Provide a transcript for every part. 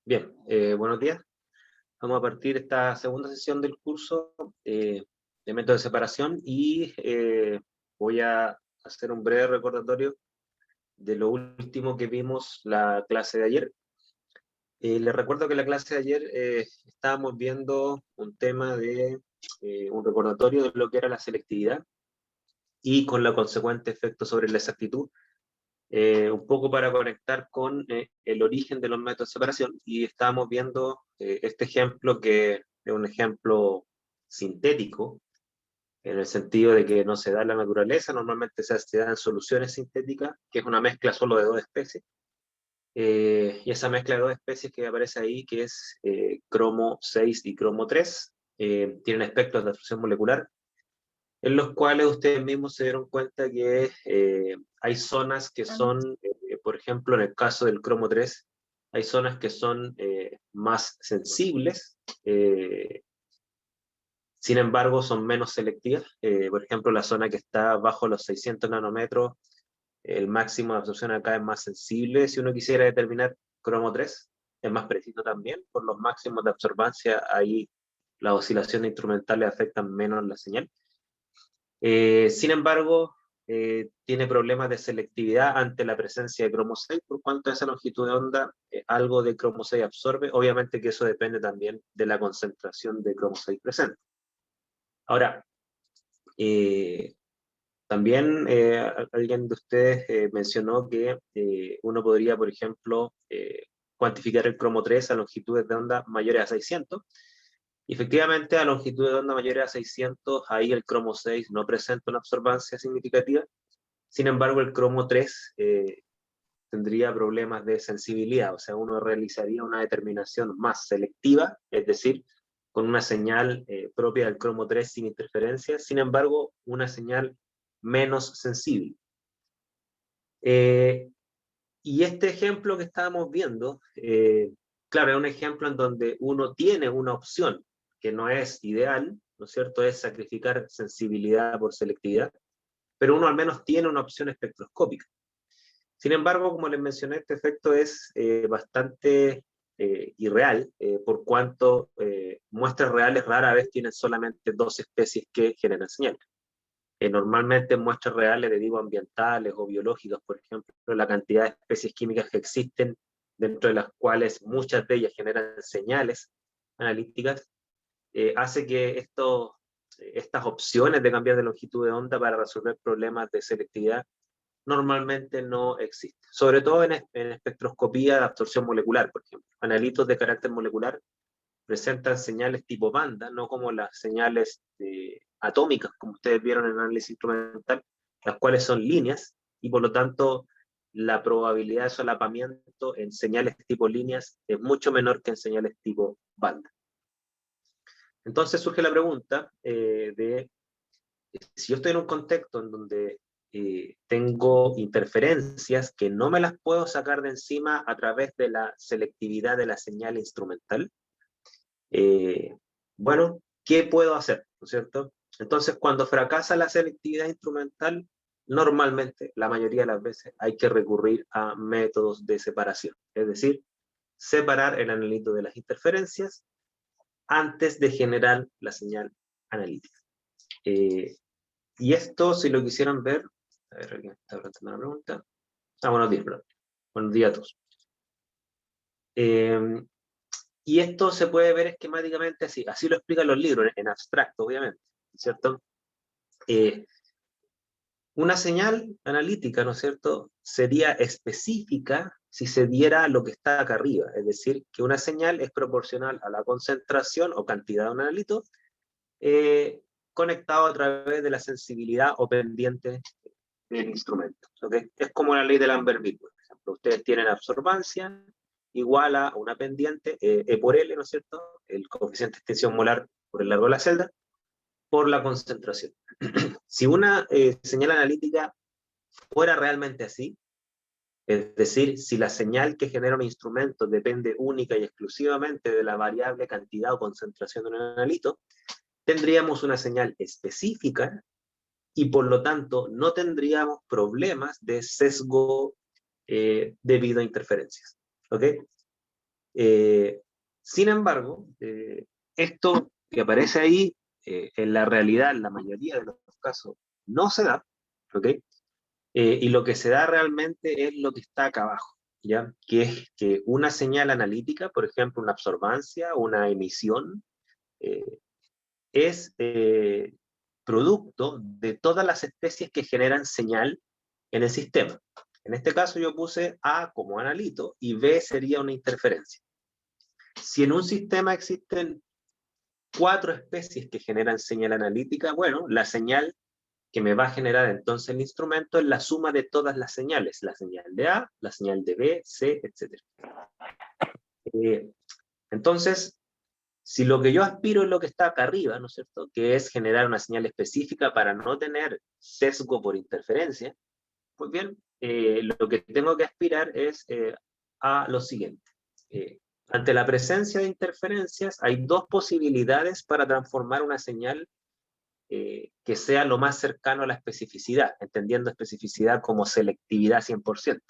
Bien, buenos días. Vamos a partir esta segunda sesión del curso de método de separación y voy a hacer un breve recordatorio de lo último que vimos la clase de ayer. Les recuerdo que la clase de ayer estábamos viendo un tema de un recordatorio de lo que era la selectividad y con la consecuente efecto sobre la exactitud. Un poco para conectar con el origen de los métodos de separación, y estábamos viendo este ejemplo que es un ejemplo sintético, en el sentido de que no se da en la naturaleza, normalmente se da en soluciones sintéticas, que es una mezcla solo de dos especies, y esa mezcla de dos especies que aparece ahí, que es cromo 6 y cromo 3, tienen espectros de absorción molecular, en los cuales ustedes mismos se dieron cuenta que hay zonas que son, por ejemplo, en el caso del cromo 3, hay zonas que son más sensibles, sin embargo son menos selectivas. Por ejemplo, la zona que está bajo los 600 nanómetros, el máximo de absorción acá es más sensible. Si uno quisiera determinar cromo 3, es más preciso también, por los máximos de absorbancia, ahí las oscilaciones instrumentales afectan menos la señal. Sin embargo, tiene problemas de selectividad ante la presencia de cromo 6, por cuanto a esa longitud de onda algo de cromo 6 absorbe. Obviamente que eso depende también de la concentración de cromo 6 presente. Ahora, también alguien de ustedes mencionó que uno podría, por ejemplo, cuantificar el cromo 3 a longitudes de onda mayores a 600. Y efectivamente, a longitud de onda mayores a 600, ahí el cromo 6 no presenta una absorbancia significativa. Sin embargo, el cromo 3 tendría problemas de sensibilidad, o sea, uno realizaría una determinación más selectiva, es decir, con una señal propia del cromo 3 sin interferencia, sin embargo, una señal menos sensible. Y este ejemplo que estábamos viendo, claro, es un ejemplo en donde uno tiene una opción que no es ideal, ¿no es cierto? Es sacrificar sensibilidad por selectividad, pero uno al menos tiene una opción espectroscópica. Sin embargo, como les mencioné, este efecto es bastante irreal, por cuanto muestras reales rara vez tienen solamente dos especies que generan señal. Normalmente en muestras reales, le digo ambientales o biológicas, por ejemplo, la cantidad de especies químicas que existen, dentro de las cuales muchas de ellas generan señales analíticas, hace que estas opciones de cambiar de longitud de onda para resolver problemas de selectividad normalmente no existen. Sobre todo en espectroscopía de absorción molecular, por ejemplo. Analitos de carácter molecular presentan señales tipo banda, no como las señales atómicas, como ustedes vieron en el análisis instrumental, las cuales son líneas, y por lo tanto la probabilidad de solapamiento en señales tipo líneas es mucho menor que en señales tipo banda. Entonces surge la pregunta de si yo estoy en un contexto en donde tengo interferencias que no me las puedo sacar de encima a través de la selectividad de la señal instrumental, bueno, ¿qué puedo hacer? ¿No es cierto? Entonces, cuando fracasa la selectividad instrumental, normalmente, la mayoría de las veces, hay que recurrir a métodos de separación. Es decir, separar el analito de las interferencias antes de generar la señal analítica. Y esto, si lo quisieran ver, a ver, alguien está planteando una pregunta. Buenos días, perdón. Buenos días a todos. Y esto se puede ver esquemáticamente así lo explican los libros, en abstracto, obviamente, ¿cierto? Una señal analítica, ¿no es cierto?, sería específica si se diera lo que está acá arriba, es decir, que una señal es proporcional a la concentración o cantidad de un analito conectado a través de la sensibilidad o pendiente del instrumento, ¿ok? Es como la ley de Lambert-Witt, por ejemplo. Ustedes tienen absorbancia igual a una pendiente, E por L, ¿no es cierto?, el coeficiente de extensión molar por el largo de la celda, por la concentración. Si una señal analítica fuera realmente así, es decir, si la señal que genera un instrumento depende única y exclusivamente de la variable cantidad o concentración de un analito, tendríamos una señal específica y por lo tanto no tendríamos problemas de sesgo debido a interferencias. ¿Ok? Sin embargo, esto que aparece ahí, en la realidad, en la mayoría de los casos, no se da, ¿ok? Y lo que se da realmente es lo que está acá abajo, ¿ya? Que es que una señal analítica, por ejemplo, una absorbancia, una emisión, eh, es producto de todas las especies que generan señal en el sistema. En este caso yo puse A como analito y B sería una interferencia. Si en un sistema existen 4 especies que generan señal analítica, bueno, la señal que me va a generar entonces el instrumento es la suma de todas las señales, la señal de A, la señal de B, C, etc. Entonces, si lo que yo aspiro es lo que está acá arriba, ¿no es cierto?, que es generar una señal específica para no tener sesgo por interferencia, pues bien, lo que tengo que aspirar es a lo siguiente. Ante la presencia de interferencias, hay 2 posibilidades para transformar una señal que sea lo más cercano a la especificidad, entendiendo especificidad como selectividad 100%.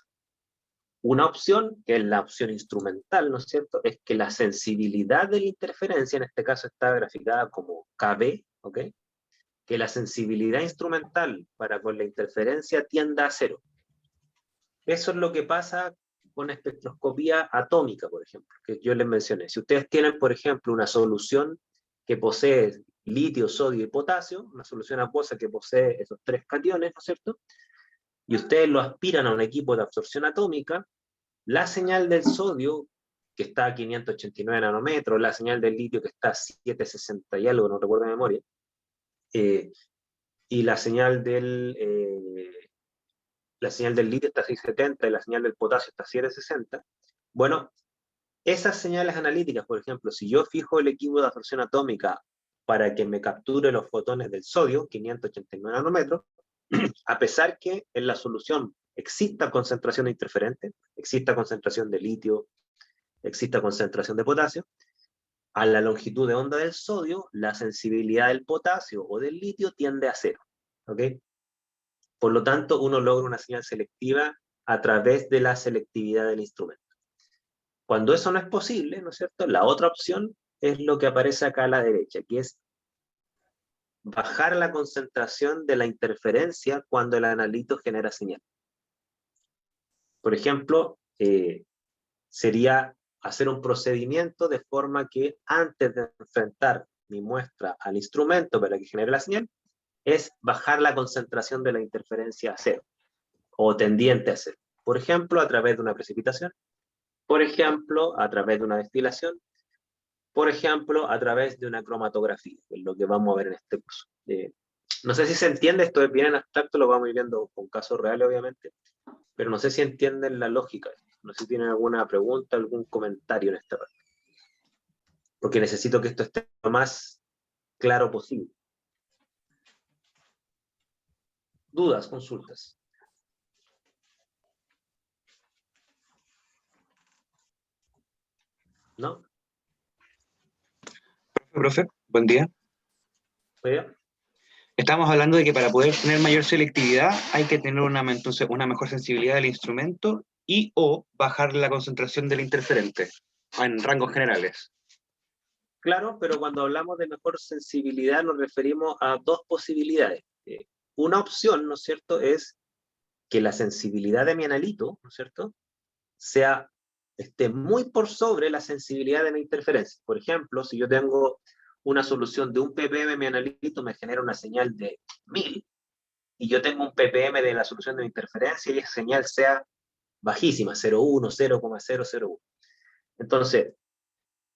Una opción, que es la opción instrumental, ¿no es cierto?, es que la sensibilidad de la interferencia, en este caso está graficada como KB, ¿ok?, que la sensibilidad instrumental para con la interferencia tienda a 0. Eso es lo que pasa con espectroscopía atómica, por ejemplo, que yo les mencioné. Si ustedes tienen, por ejemplo, una solución que posee litio, sodio y potasio, una solución acuosa que posee esos 3 cationes, ¿no es cierto?, y ustedes lo aspiran a un equipo de absorción atómica, la señal del sodio, que está a 589 nanómetros, la señal del litio, que está a 760 y algo, no recuerdo de memoria, y la señal del litio está a 670 y la señal del potasio está a 760. Bueno, esas señales analíticas, por ejemplo, si yo fijo el equipo de absorción atómica para que me capture los fotones del sodio, 589 nanómetros, a pesar que en la solución exista concentración de interferentes, exista concentración de litio, exista concentración de potasio, a la longitud de onda del sodio, la sensibilidad del potasio o del litio tiende a 0. ¿Ok? Por lo tanto, uno logra una señal selectiva a través de la selectividad del instrumento. Cuando eso no es posible, ¿no es cierto?, la otra opción es lo que aparece acá a la derecha, que es bajar la concentración de la interferencia cuando el analito genera señal. Por ejemplo, sería hacer un procedimiento de forma que antes de enfrentar mi muestra al instrumento para que genere la señal, es bajar la concentración de la interferencia a 0, o tendiente a 0. Por ejemplo, a través de una precipitación, por ejemplo, a través de una destilación, por ejemplo, a través de una cromatografía, que es lo que vamos a ver en este curso. No sé si se entiende, esto es bien en abstracto, lo vamos a ir viendo con casos reales, obviamente, pero no sé si entienden la lógica. No sé si tienen alguna pregunta, algún comentario en esta parte, porque necesito que esto esté lo más claro posible. ¿Dudas, consultas? ¿No? Profe, buen día. ¿Muy bien? Estamos hablando de que para poder tener mayor selectividad hay que tener una mejor sensibilidad del instrumento y o bajar la concentración del interferente en rangos generales. Claro, pero cuando hablamos de mejor sensibilidad nos referimos a 2 posibilidades. Una opción, ¿no es cierto?, es que la sensibilidad de mi analito, ¿no es cierto?, esté muy por sobre la sensibilidad de mi interferencia. Por ejemplo, si yo tengo una solución de 1 ppm, mi analito me genera una señal de 1000, y yo tengo un ppm de la solución de mi interferencia y esa señal sea bajísima, 0,1, 0,001. Entonces,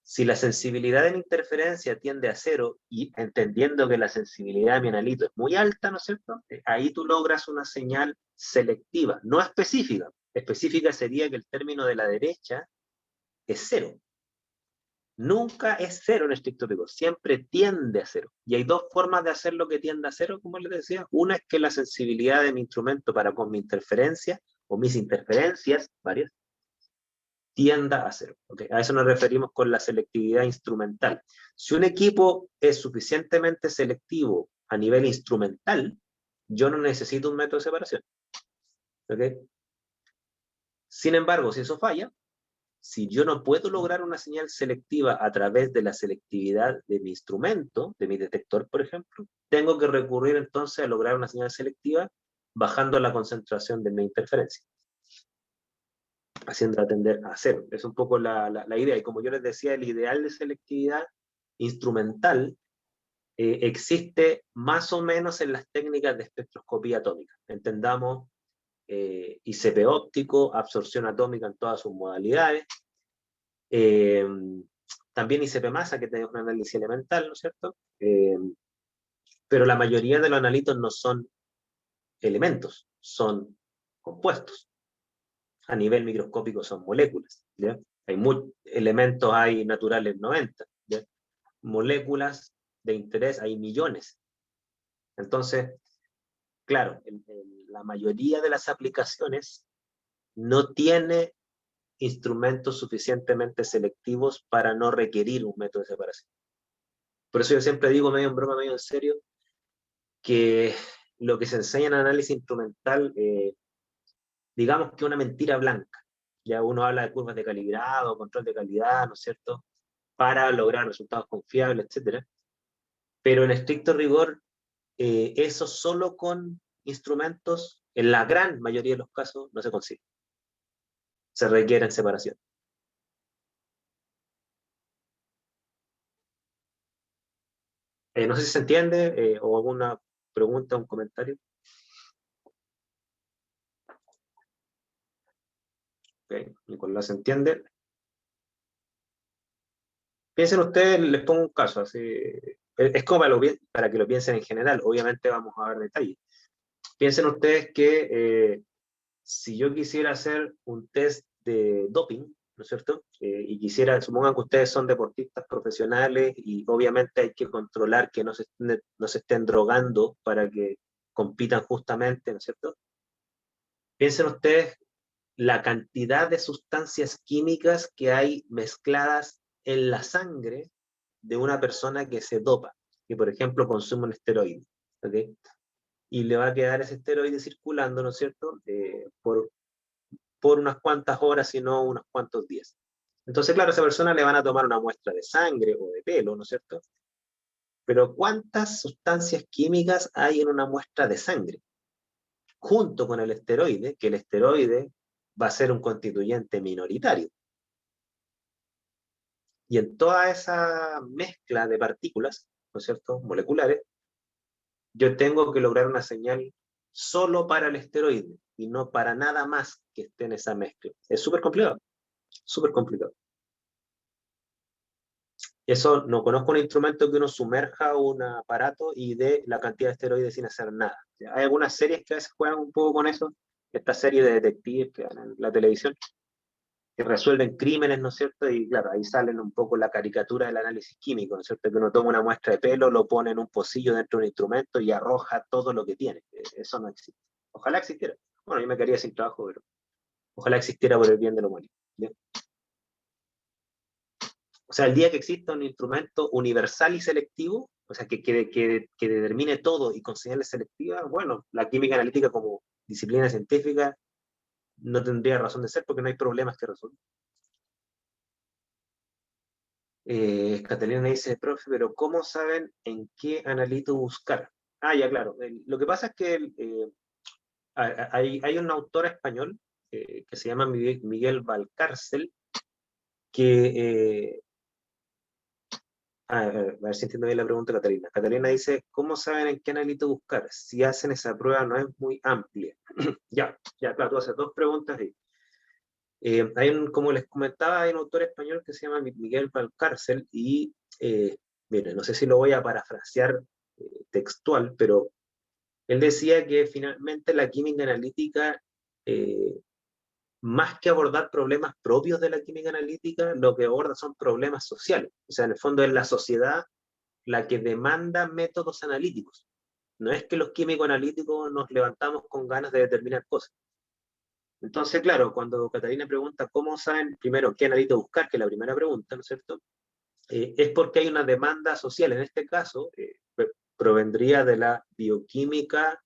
si la sensibilidad de mi interferencia tiende a 0, y entendiendo que la sensibilidad de mi analito es muy alta, ¿no es cierto?, ahí tú logras una señal selectiva, no específica. Específica sería que el término de la derecha es 0. Nunca es 0 en estricto rigor, siempre tiende a 0. Y hay 2 formas de hacer lo que tiende a 0, como les decía. Una es que la sensibilidad de mi instrumento para con mi interferencia, o mis interferencias, varias, tienda a 0. ¿Okay? A eso nos referimos con la selectividad instrumental. Si un equipo es suficientemente selectivo a nivel instrumental, yo no necesito un método de separación. ¿Okay? Sin embargo, si eso falla, si yo no puedo lograr una señal selectiva a través de la selectividad de mi instrumento, de mi detector, por ejemplo, tengo que recurrir entonces a lograr una señal selectiva bajando la concentración de mi interferencia, haciendo atender a cero. Es un poco la idea. Y como yo les decía, el ideal de selectividad instrumental existe más o menos en las técnicas de espectroscopía atómica. Entendamos ICP óptico, absorción atómica en todas sus modalidades, también ICP masa, que tenemos un análisis elemental, ¿no es cierto? Pero la mayoría de los analitos no son elementos, son compuestos. A nivel microscópico son moléculas, ¿ya? Hay elementos, hay naturales 90, ¿ya? Moléculas de interés hay millones. Entonces, claro, la mayoría de las aplicaciones no tiene instrumentos suficientemente selectivos para no requerir un método de separación. Por eso yo siempre digo, medio en broma, medio en serio, que lo que se enseña en análisis instrumental, digamos que una mentira blanca. Ya uno habla de curvas de calibrado, control de calidad, ¿no es cierto?, para lograr resultados confiables, etcétera. Pero en estricto rigor, eso solo con instrumentos, en la gran mayoría de los casos, no se consigue. Se requieren separación. No sé si se entiende, o alguna pregunta, un comentario. Okay. Nicolás, ¿se entiende? Piensen ustedes, les pongo un caso, así, es como para que lo piensen en general, obviamente vamos a ver detalles. Piensen ustedes que si yo quisiera hacer un test de doping, ¿no es cierto? Y quisiera, supongan que ustedes son deportistas profesionales y obviamente hay que controlar que no se estén drogando para que compitan justamente, ¿no es cierto? Piensen ustedes la cantidad de sustancias químicas que hay mezcladas en la sangre de una persona que se dopa, que por ejemplo consume un esteroide, ¿okay? Y le va a quedar ese esteroide circulando, ¿no es cierto?, por unas cuantas horas, si no unos cuantos días. Entonces, claro, a esa persona le van a tomar una muestra de sangre o de pelo, ¿no es cierto? Pero ¿cuántas sustancias químicas hay en una muestra de sangre? Junto con el esteroide, que el esteroide va a ser un constituyente minoritario. Y en toda esa mezcla de partículas, ¿no es cierto?, moleculares, yo tengo que lograr una señal solo para el esteroide y no para nada más que esté en esa mezcla. Es súper complicado, súper complicado. Eso, no conozco un instrumento que uno sumerja un aparato y dé la cantidad de esteroides sin hacer nada. Hay algunas series que a veces juegan un poco con eso, esta serie de detectives que dan en la televisión, que resuelven crímenes, ¿no es cierto? Y claro, ahí salen un poco la caricatura del análisis químico, ¿no es cierto? Que uno toma una muestra de pelo, lo pone en un pocillo dentro de un instrumento y arroja todo lo que tiene. Eso no existe. Ojalá existiera. Bueno, yo me quedaría sin trabajo, pero ojalá existiera por el bien de la humanidad. ¿Bien? O sea, el día que exista un instrumento universal y selectivo, o sea, que determine todo y con señales selectivas, bueno, la química analítica como disciplina científica no tendría razón de ser porque no hay problemas que resolver. Catalina dice, profe, pero ¿cómo saben en qué analito buscar? Ah, ya, claro. Lo que pasa es que hay un autor español que se llama Miguel Valcárcel, que a ver si entiendo bien la pregunta, Catalina. Catalina dice, ¿cómo saben en qué analito buscar? Si hacen esa prueba no es muy amplia. Ya, claro, tú haces dos preguntas ahí. Como les comentaba, hay un autor español que se llama Miguel Valcárcel y, mire, no sé si lo voy a parafrasear textual, pero él decía que finalmente la química analítica, más que abordar problemas propios de la química analítica, lo que aborda son problemas sociales. O sea, en el fondo es la sociedad la que demanda métodos analíticos. No es que los químicos analíticos nos levantamos con ganas de determinar cosas. Entonces, claro, cuando Catalina pregunta cómo saben primero qué analito buscar, que es la primera pregunta, ¿no es cierto? Es porque hay una demanda social. En este caso, provendría de la bioquímica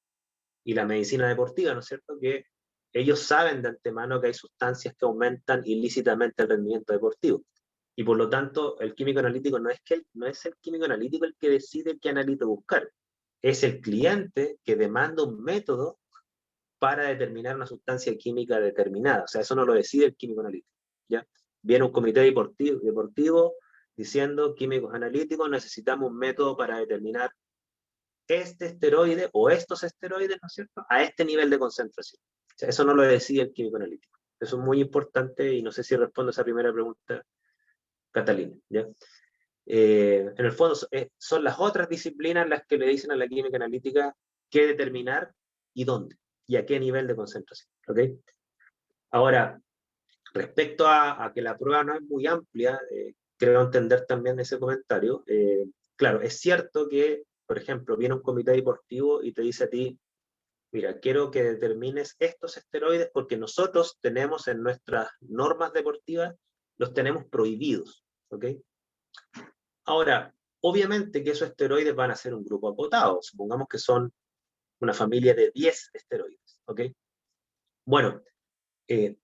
y la medicina deportiva, ¿no es cierto? Que ellos saben de antemano que hay sustancias que aumentan ilícitamente el rendimiento deportivo. Y por lo tanto, el químico analítico no es el químico analítico el que decide qué analito buscar. Es el cliente que demanda un método para determinar una sustancia química determinada. O sea, eso no lo decide el químico analítico. ¿Ya? Viene un comité deportivo diciendo, químicos analíticos, necesitamos un método para determinar este esteroide o estos esteroides, ¿no es cierto?, a este nivel de concentración. O sea, eso no lo decide el químico analítico. Eso es muy importante y no sé si respondo a esa primera pregunta, Catalina. ¿Ya? En el fondo son las otras disciplinas las que le dicen a la química analítica qué determinar y dónde y a qué nivel de concentración. ¿Okay? Ahora, respecto a que la prueba no es muy amplia, creo entender también ese comentario. Claro, es cierto que, por ejemplo, viene un comité deportivo y te dice a ti, mira, quiero que determines estos esteroides porque nosotros tenemos en nuestras normas deportivas, los tenemos prohibidos. ¿Ok? Ahora, obviamente que esos esteroides van a ser un grupo acotado, supongamos que son una familia de 10 esteroides, ¿ok? Bueno,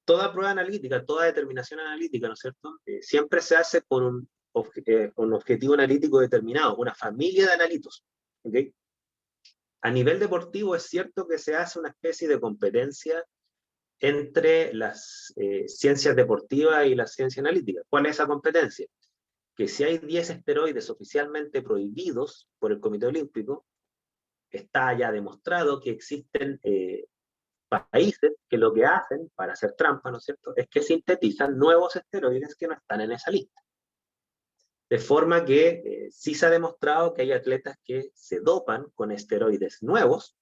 toda prueba analítica, toda determinación analítica, ¿no es cierto? Siempre se hace con un objetivo analítico determinado, una familia de analitos, ¿ok? A nivel deportivo es cierto que se hace una especie de competencia entre las ciencias deportivas y la ciencia analítica. ¿Cuál es esa competencia? Que si hay 10 esteroides oficialmente prohibidos por el Comité Olímpico, está ya demostrado que existen países que lo que hacen para hacer trampa, ¿no es cierto?, es que sintetizan nuevos esteroides que no están en esa lista. De forma que sí se ha demostrado que hay atletas que se dopan con esteroides nuevos,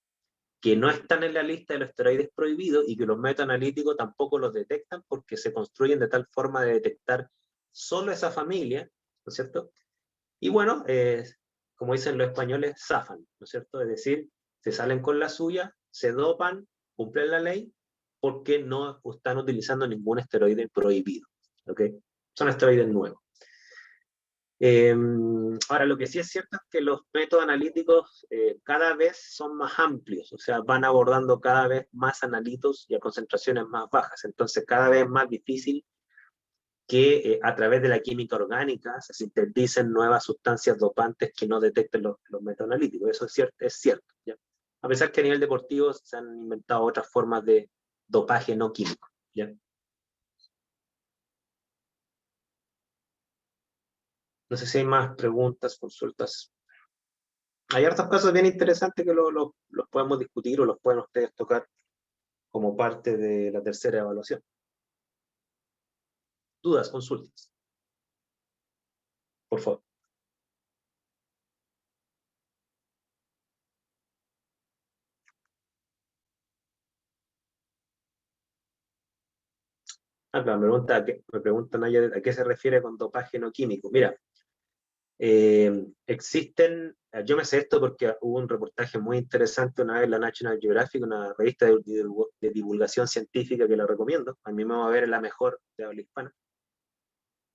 que no están en la lista de los esteroides prohibidos y que los metaanalíticos tampoco los detectan porque se construyen de tal forma de detectar solo esa familia, ¿no es cierto? Y bueno, como dicen los españoles, zafan, ¿no es cierto? Es decir, se salen con la suya, se dopan, cumplen la ley, porque no están utilizando ningún esteroide prohibido, ¿ok? Son esteroides nuevos. Ahora, lo que sí es cierto es que los métodos analíticos cada vez son más amplios, o sea, van abordando cada vez más analitos y a concentraciones más bajas, entonces cada vez es más difícil que a través de la química orgánica se sinteticen nuevas sustancias dopantes que no detecten los metaanalíticos. Eso es cierto, ¿ya? A pesar que a nivel deportivo se han inventado otras formas de dopaje no químico, ¿ya? No sé si hay más preguntas, consultas. Hay hartos casos bien interesantes que los podemos discutir o los pueden ustedes tocar como parte de la tercera evaluación. Dudas, consultas, por favor. Claro, me preguntan a qué se refiere con dopaje no químico. Mira, yo me sé esto porque hubo un reportaje muy interesante una vez en la National Geographic, una revista de divulgación científica que la recomiendo, a mí me va a ver la mejor de habla hispana,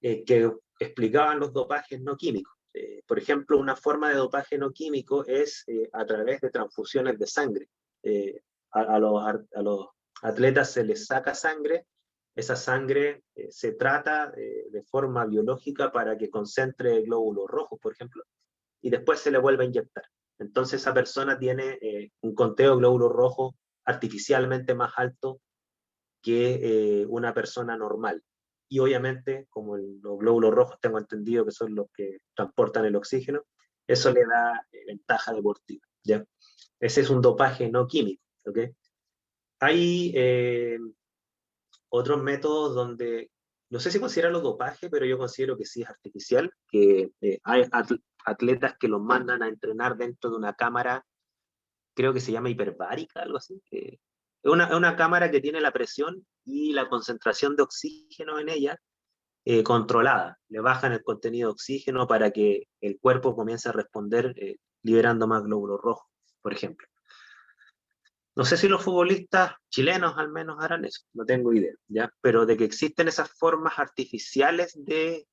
que explicaban los dopajes no químicos. Por ejemplo, una forma de dopaje no químico es a través de transfusiones de sangre. A los atletas se les saca sangre, esa sangre se trata de forma biológica para que concentre glóbulos rojos, por ejemplo, y después se le vuelve a inyectar. Entonces esa persona tiene un conteo de glóbulos rojos artificialmente más alto que una persona normal. Y obviamente, como los glóbulos rojos tengo entendido que son los que transportan el oxígeno, eso le da ventaja deportiva, ¿ya? Ese es un dopaje no químico, ¿ok? Hay otros métodos donde, no sé si considerarlo dopaje, pero yo considero que sí es artificial, que hay atletas que los mandan a entrenar dentro de una cámara, creo que se llama hiperbárica, algo así. Es una cámara que tiene la presión y la concentración de oxígeno en ella controlada. Le bajan el contenido de oxígeno para que el cuerpo comience a responder liberando más glóbulos rojos, por ejemplo. No sé si los futbolistas chilenos al menos harán eso, no tengo idea, ¿ya? Pero de que existen esas formas artificiales de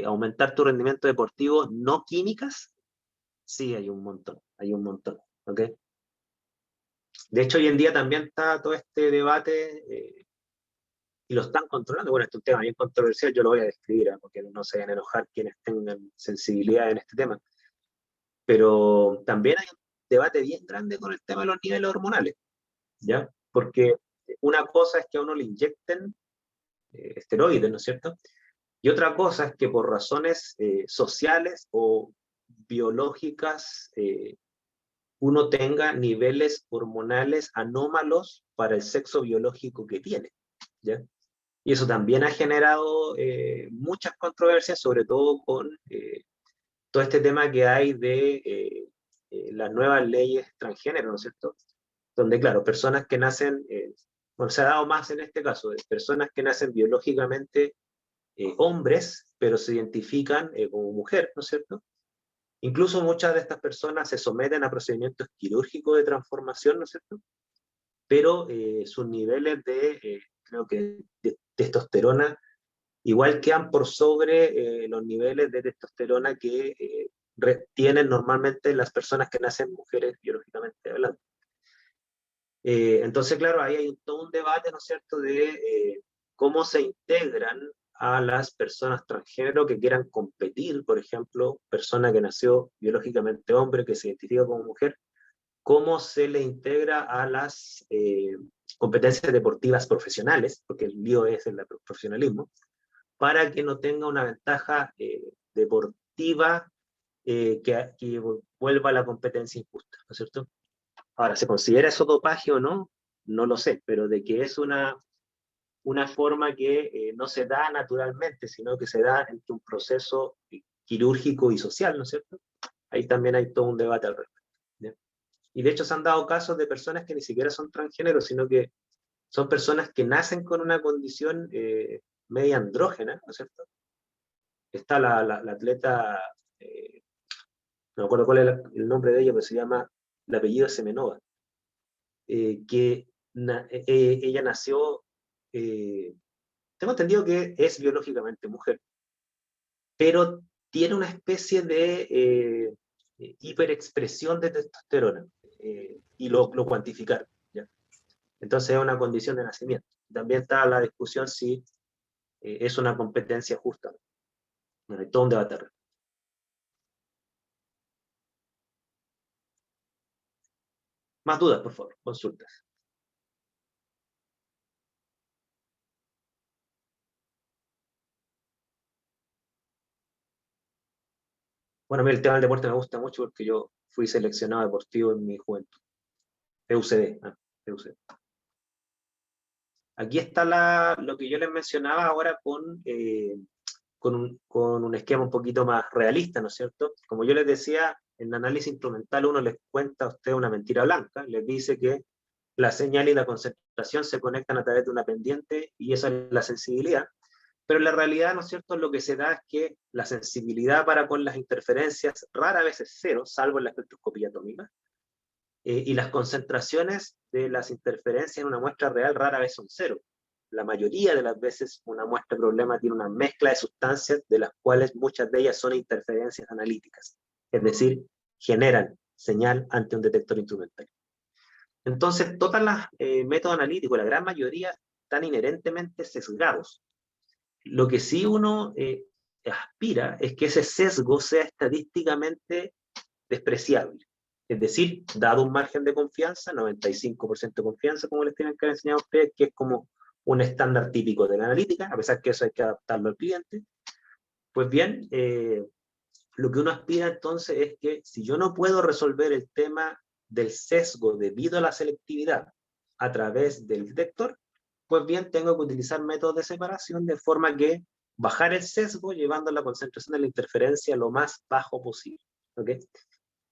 aumentar tu rendimiento deportivo no químicas, sí hay un montón, ¿ok? De hecho, hoy en día también está todo este debate, y lo están controlando. Bueno, este es un tema bien controversial, yo lo voy a describir, porque no se vayan a enojar quienes tengan sensibilidad en este tema. Pero también hay un debate bien grande con el tema de los niveles hormonales, ¿ya? Porque una cosa es que a uno le inyecten esteroides, ¿no es cierto? Y otra cosa es que por razones sociales o biológicas uno tenga niveles hormonales anómalos para el sexo biológico que tiene, ¿ya? Y eso también ha generado muchas controversias, sobre todo con todo este tema que hay de las nuevas leyes transgénero, ¿no es cierto? Donde, claro, personas que nacen, bueno, se ha dado más en este caso, de personas que nacen biológicamente hombres, pero se identifican como mujer, ¿no es cierto? Incluso muchas de estas personas se someten a procedimientos quirúrgicos de transformación, ¿no es cierto? Pero sus niveles de, creo que, de testosterona igual quedan por sobre los niveles de testosterona que tienen normalmente las personas que nacen mujeres biológicamente hablando. Entonces, claro, ahí hay todo un debate, ¿no es cierto?, de cómo se integran a las personas transgénero que quieran competir, por ejemplo, persona que nació biológicamente hombre, que se identifica como mujer, cómo se le integra a las competencias deportivas profesionales, porque el lío es el profesionalismo, para que no tenga una ventaja deportiva que vuelva a la competencia injusta, ¿no es cierto? Ahora, ¿se considera eso dopaje o no? No lo sé, pero de que es una forma que no se da naturalmente, sino que se da entre un proceso quirúrgico y social, ¿no es cierto? Ahí también hay todo un debate al respecto, ¿ya? Y de hecho se han dado casos de personas que ni siquiera son transgénero, sino que son personas que nacen con una condición media andrógena, ¿no es cierto? Está la atleta, no me acuerdo cuál es el nombre de ella, pero se llama, el apellido es Semenova, que ella nació, tengo entendido que es biológicamente mujer, pero tiene una especie de hiperexpresión de testosterona, y lo cuantificaron, ¿ya? Entonces es una condición de nacimiento. También está la discusión si es una competencia justa. Bueno, hay todo un debate. Más dudas, por favor, consultas. Bueno, a mí el tema del deporte me gusta mucho porque yo fui seleccionado deportivo en mi juventud. PUCD, PUCD. Aquí está lo que yo les mencionaba ahora con un esquema un poquito más realista, ¿no es cierto? Como yo les decía, en análisis instrumental uno les cuenta a usted una mentira blanca, les dice que la señal y la concentración se conectan a través de una pendiente y esa es la sensibilidad. Pero en la realidad, ¿no es cierto?, lo que se da es que la sensibilidad para con las interferencias rara vez es cero, salvo en la espectroscopía atómica, y las concentraciones de las interferencias en una muestra real rara vez son cero. La mayoría de las veces una muestra problema tiene una mezcla de sustancias, de las cuales muchas de ellas son interferencias analíticas, es decir, generan señal ante un detector instrumental. Entonces, todos los métodos analíticos, la gran mayoría, están inherentemente sesgados. Lo que sí uno aspira es que ese sesgo sea estadísticamente despreciable. Es decir, dado un margen de confianza, 95% de confianza, como les tienen que enseñar a ustedes, que es como un estándar típico de la analítica, a pesar que eso hay que adaptarlo al cliente. Pues bien, lo que uno aspira entonces es que si yo no puedo resolver el tema del sesgo debido a la selectividad a través del detector, pues bien, tengo que utilizar métodos de separación de forma que bajar el sesgo llevando la concentración de la interferencia lo más bajo posible. ¿Okay?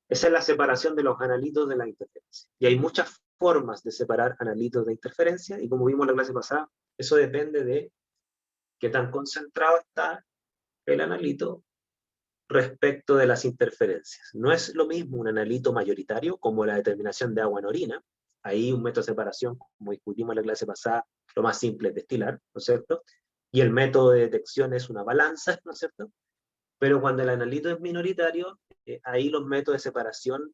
Esa es la separación de los analitos de la interferencia. Y hay muchas formas de separar analitos de interferencia, y como vimos en la clase pasada, eso depende de qué tan concentrado está el analito respecto de las interferencias. No es lo mismo un analito mayoritario como la determinación de agua en orina. Ahí un método de separación, como discutimos en la clase pasada, lo más simple es destilar, ¿no es cierto? Y el método de detección es una balanza, ¿no es cierto? Pero cuando el analito es minoritario, ahí los métodos de separación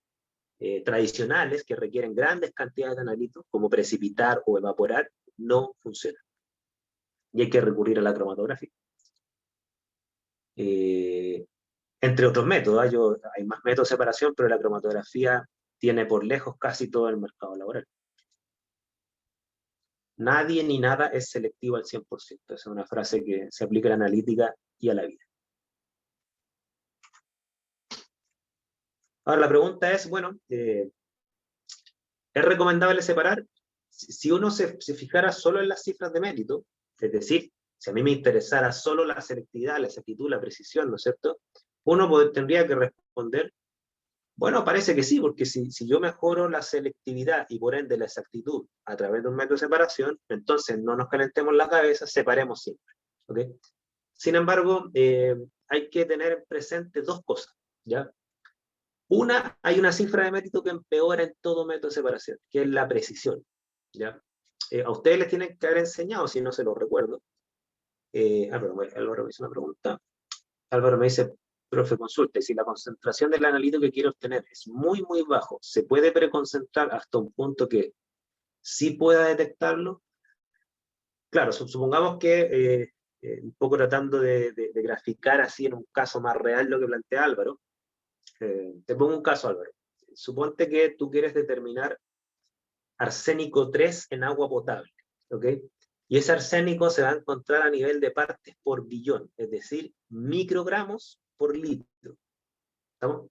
tradicionales que requieren grandes cantidades de analitos, como precipitar o evaporar, no funcionan. Y hay que recurrir a la cromatografía. Entre otros métodos, hay más métodos de separación, pero la cromatografía tiene por lejos casi todo el mercado laboral. Nadie ni nada es selectivo al 100%. Esa es una frase que se aplica a la analítica y a la vida. Ahora la pregunta es, bueno, ¿es recomendable separar? Si uno se fijara solo en las cifras de mérito, es decir, si a mí me interesara solo la selectividad, la exactitud, la precisión, ¿no es cierto? Uno tendría que responder, bueno, parece que sí, porque si yo mejoro la selectividad y por ende la exactitud a través de un método de separación, entonces no nos calentemos la cabeza, separemos siempre. ¿Okay? Sin embargo, hay que tener presente dos cosas, ¿ya? Una, hay una cifra de mérito que empeora en todo método de separación, que es la precisión, ¿ya? A ustedes les tienen que haber enseñado, si no se lo recuerdo. Álvaro me hizo una pregunta. Álvaro me dice, profe, consulte, si la concentración del analito que quiero obtener es muy, muy bajo, ¿se puede preconcentrar hasta un punto que sí pueda detectarlo? Claro, supongamos que, un poco tratando de graficar así en un caso más real lo que plantea Álvaro, te pongo un caso, Álvaro. Suponte que tú quieres determinar arsénico 3 en agua potable, ¿ok? Y ese arsénico se va a encontrar a nivel de partes por billón, es decir, microgramos por litro. ¿Estamos?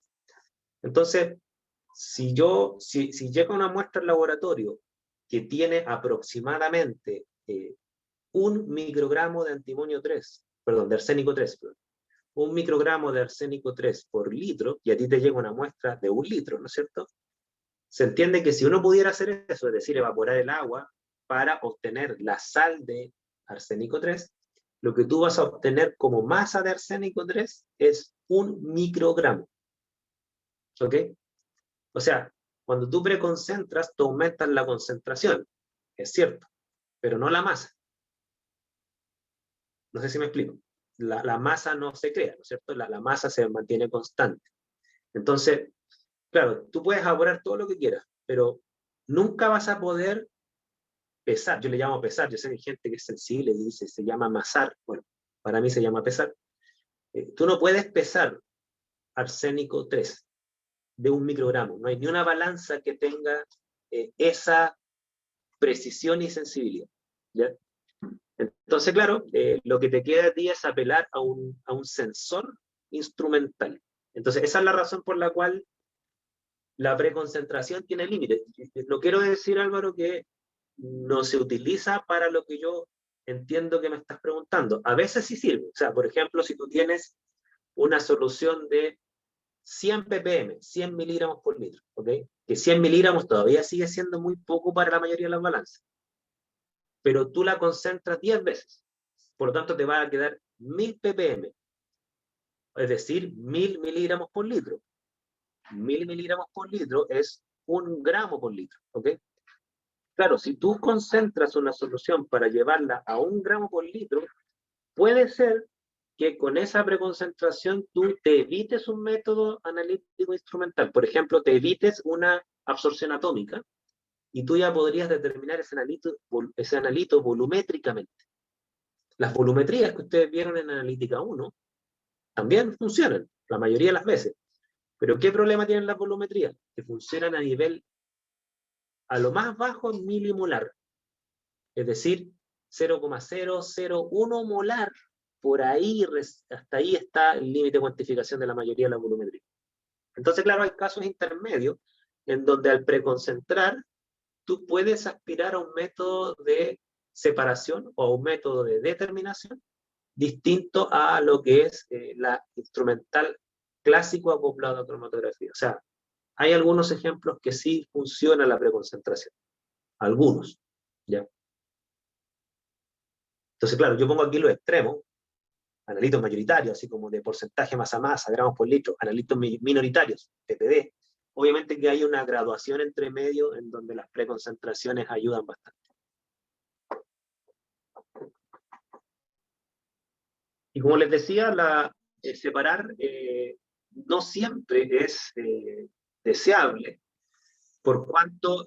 Entonces, si llega una muestra al laboratorio que tiene aproximadamente 1 microgramo de antimonio 3, perdón, de arsénico 3, perdón, 1 microgramo de arsénico 3 por litro, y a ti te llega una muestra de 1 litro, ¿no es cierto? Se entiende que si uno pudiera hacer eso, es decir, evaporar el agua para obtener la sal de arsénico 3, lo que tú vas a obtener como masa de arsénico 3 es 1 microgramo. ¿Ok? O sea, cuando tú preconcentras, tú aumentas la concentración, es cierto, pero no la masa. No sé si me explico. La masa no se crea, ¿no es cierto? La masa se mantiene constante. Entonces, claro, tú puedes evaporar todo lo que quieras, pero nunca vas a poder pesar. Yo le llamo pesar. Yo sé que hay gente que es sensible y dice, se llama masar. Bueno, para mí se llama pesar. Tú no puedes pesar arsénico 3 de 1 microgramo. No hay ni una balanza que tenga esa precisión y sensibilidad. ¿Ya? Entonces, claro, lo que te queda a ti es apelar a un sensor instrumental. Entonces, esa es la razón por la cual la preconcentración tiene límites. No quiero decir, Álvaro, que no se utiliza para lo que yo entiendo que me estás preguntando. A veces sí sirve. O sea, por ejemplo, si tú tienes una solución de 100 ppm, 100 miligramos por litro, ¿ok? Que 100 miligramos todavía sigue siendo muy poco para la mayoría de las balanzas. Pero tú la concentras 10 veces. Por lo tanto, te va a quedar 1000 ppm. Es decir, 1000 miligramos por litro. 1000 miligramos por litro es 1 gramo por litro, ¿ok? Claro, si tú concentras una solución para llevarla a 1 gramo por litro, puede ser que con esa preconcentración tú te evites un método analítico instrumental. Por ejemplo, te evites una absorción atómica y tú ya podrías determinar ese analito volumétricamente. Las volumetrías que ustedes vieron en Analítica 1 también funcionan, la mayoría de las veces. Pero ¿qué problema tienen las volumetrías? Que funcionan a nivel, a lo más bajo, milimolar. Es decir, 0,001 molar. Por ahí, hasta ahí está el límite de cuantificación de la mayoría de la volumetría. Entonces, claro, hay casos intermedios en donde al preconcentrar, tú puedes aspirar a un método de separación o a un método de determinación distinto a lo que es la instrumental clásico acoplado a cromatografía. O sea, hay algunos ejemplos que sí funciona la preconcentración. Algunos, ¿ya? Entonces, claro, yo pongo aquí los extremos, analitos mayoritarios, así como de porcentaje masa-masa, gramos por litro, analitos minoritarios, ppb. Obviamente que hay una graduación entre medio en donde las preconcentraciones ayudan bastante. Y como les decía, separar no siempre es deseable, por cuanto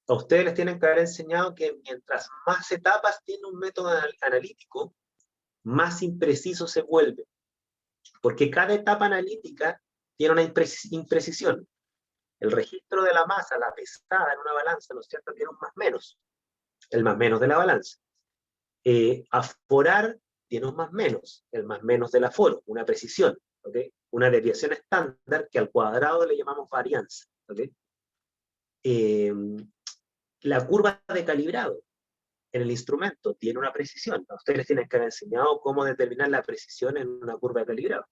a ustedes les tienen que haber enseñado que mientras más etapas tiene un método analítico, más impreciso se vuelve, porque cada etapa analítica tiene una imprecisión. El registro de la masa, la pesada en una balanza, ¿no es cierto?, tiene un más menos, el más menos de la balanza. Aforar tiene un más menos, el más menos del aforo, una precisión, ¿okay? Una desviación estándar que al cuadrado le llamamos varianza, ¿okay? La curva de calibrado en el instrumento tiene una precisión. A ustedes les tienen que haber enseñado cómo determinar la precisión en una curva de calibrado.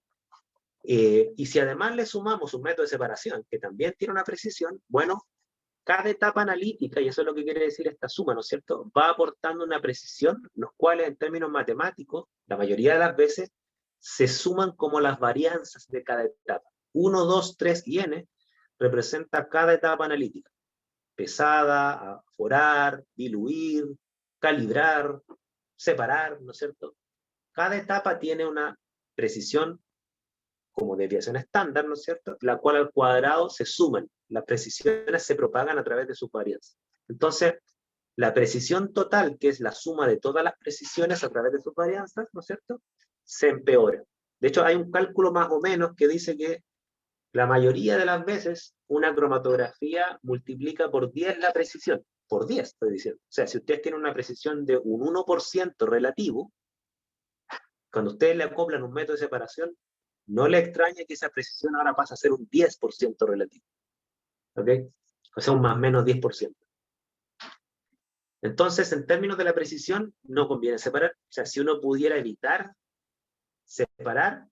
Y si además le sumamos un método de separación, que también tiene una precisión, bueno, cada etapa analítica, y eso es lo que quiere decir esta suma, ¿no es cierto?, va aportando una precisión, los cuales en términos matemáticos, la mayoría de las veces, se suman como las varianzas de cada etapa. 1, 2, 3 y n representa cada etapa analítica. Pesada, aforar, diluir, calibrar, separar, ¿no es cierto? Cada etapa tiene una precisión como desviación estándar, ¿no es cierto?, la cual al cuadrado se suman, las precisiones se propagan a través de sus varianzas. Entonces, la precisión total, que es la suma de todas las precisiones a través de sus varianzas, ¿no es cierto?, se empeora. De hecho, hay un cálculo más o menos que dice que la mayoría de las veces una cromatografía multiplica por 10 la precisión, por 10 estoy diciendo. O sea, si ustedes tienen una precisión de un 1% relativo, cuando ustedes le acoplan un método de separación, no le extraña que esa precisión ahora pasa a ser un 10% relativo. ¿Ok? O sea, un más o menos 10%. Entonces, en términos de la precisión, no conviene separar. O sea, si uno pudiera evitar separar,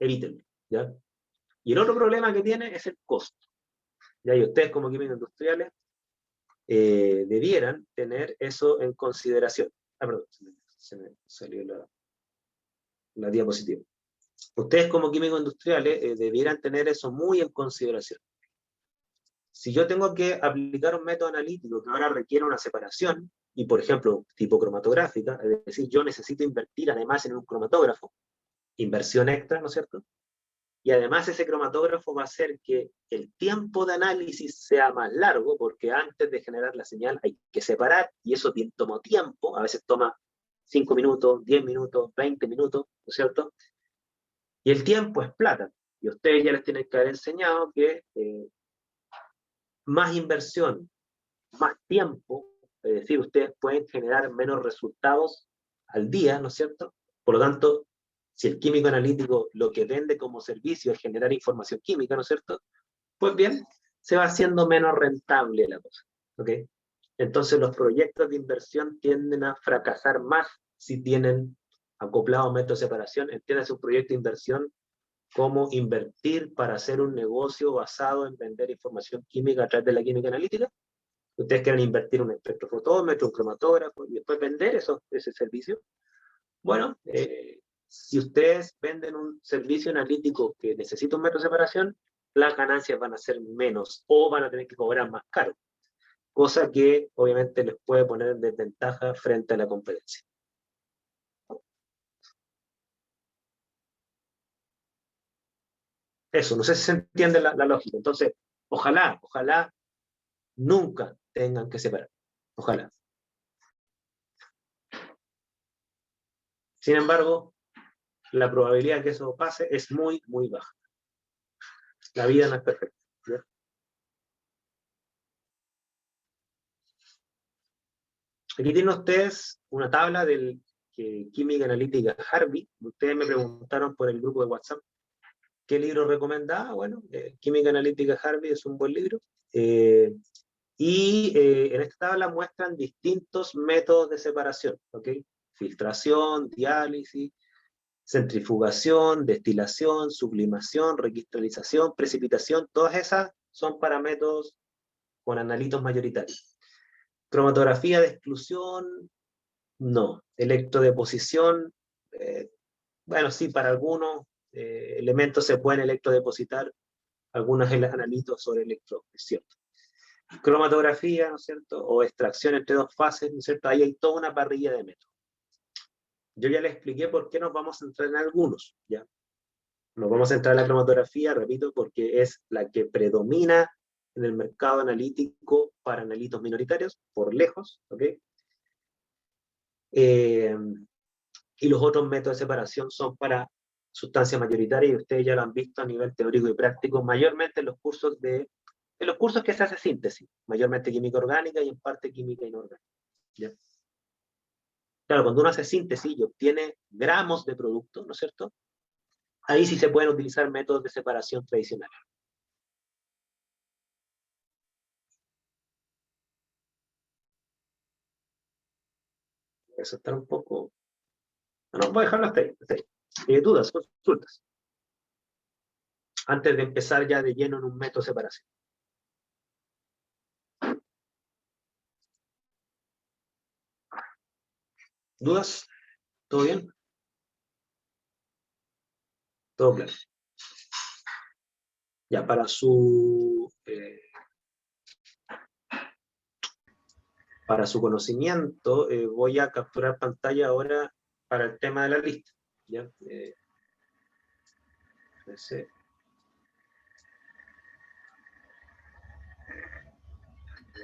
evítenlo. ¿Ya? Y el otro problema que tiene es el costo. ¿Ya? Y ustedes como químicos industriales debieran tener eso en consideración. Ah, perdón, se me salió la diapositiva. Ustedes como químicos industriales debieran tener eso muy en consideración. Si yo tengo que aplicar un método analítico que ahora requiere una separación, y por ejemplo, tipo cromatográfica, es decir, yo necesito invertir además en un cromatógrafo, inversión extra, ¿no es cierto? Y además ese cromatógrafo va a hacer que el tiempo de análisis sea más largo, porque antes de generar la señal hay que separar, y eso toma tiempo, a veces toma 5 minutos, 10 minutos, 20 minutos, ¿no es cierto? Y el tiempo es plata, y ustedes ya les tienen que haber enseñado que más inversión, más tiempo, es decir, ustedes pueden generar menos resultados al día, ¿no es cierto? Por lo tanto, si el químico analítico lo que vende como servicio es generar información química, ¿no es cierto? Pues bien, se va haciendo menos rentable la cosa, ¿ok? Entonces los proyectos de inversión tienden a fracasar más si tienen acoplado método de separación. Entiendes un proyecto de inversión como invertir para hacer un negocio basado en vender información química a través de la química analítica. Ustedes quieren invertir un espectrofotómetro, un cromatógrafo y después vender ese servicio. Bueno, si ustedes venden un servicio analítico que necesita un método de separación, las ganancias van a ser menos o van a tener que cobrar más caro, cosa que obviamente les puede poner en desventaja frente a la competencia. Eso, no sé si se entiende la lógica. Entonces, ojalá nunca tengan que separar. Ojalá. Sin embargo, la probabilidad de que eso pase es muy, muy baja. La vida no es perfecta. ¿Ya? Aquí tienen ustedes una tabla del Química Analítica Harvey. Ustedes me preguntaron por el grupo de WhatsApp qué libro recomendaba. Bueno, Química Analítica Harvey es un buen libro. En esta tabla muestran distintos métodos de separación. ¿Okay? Filtración, diálisis, centrifugación, destilación, sublimación, recristalización, precipitación. Todas esas son para métodos con analitos mayoritarios. Cromatografía de exclusión, no. Electrodeposición, bueno, sí, para algunos elementos se pueden electrodepositar algunos analitos sobre electrodo, es cierto. Cromatografía, ¿no es cierto? O extracción entre dos fases, ¿no es cierto? Ahí hay toda una parrilla de métodos. Yo ya les expliqué por qué nos vamos a centrar en algunos, ¿ya? Nos vamos a centrar en la cromatografía, repito, porque es la que predomina en el mercado analítico para analitos minoritarios, por lejos, ¿ok? Y los otros métodos de separación son para sustancias mayoritarias, y ustedes ya lo han visto a nivel teórico y práctico, mayormente en los cursos que se hace síntesis, mayormente química orgánica y en parte química inorgánica. ¿Ya? Claro, cuando uno hace síntesis y obtiene gramos de producto, ¿no es cierto? Ahí sí se pueden utilizar métodos de separación tradicionales. Eso está un poco... No, voy a dejarlo hasta ahí. Hasta ahí. ¿Dudas, consultas? Antes de empezar ya de lleno en un método de separación. ¿Dudas? ¿Todo bien? Todo claro. Ya, para su conocimiento, voy a capturar pantalla ahora para el tema de la lista. ¿Ya?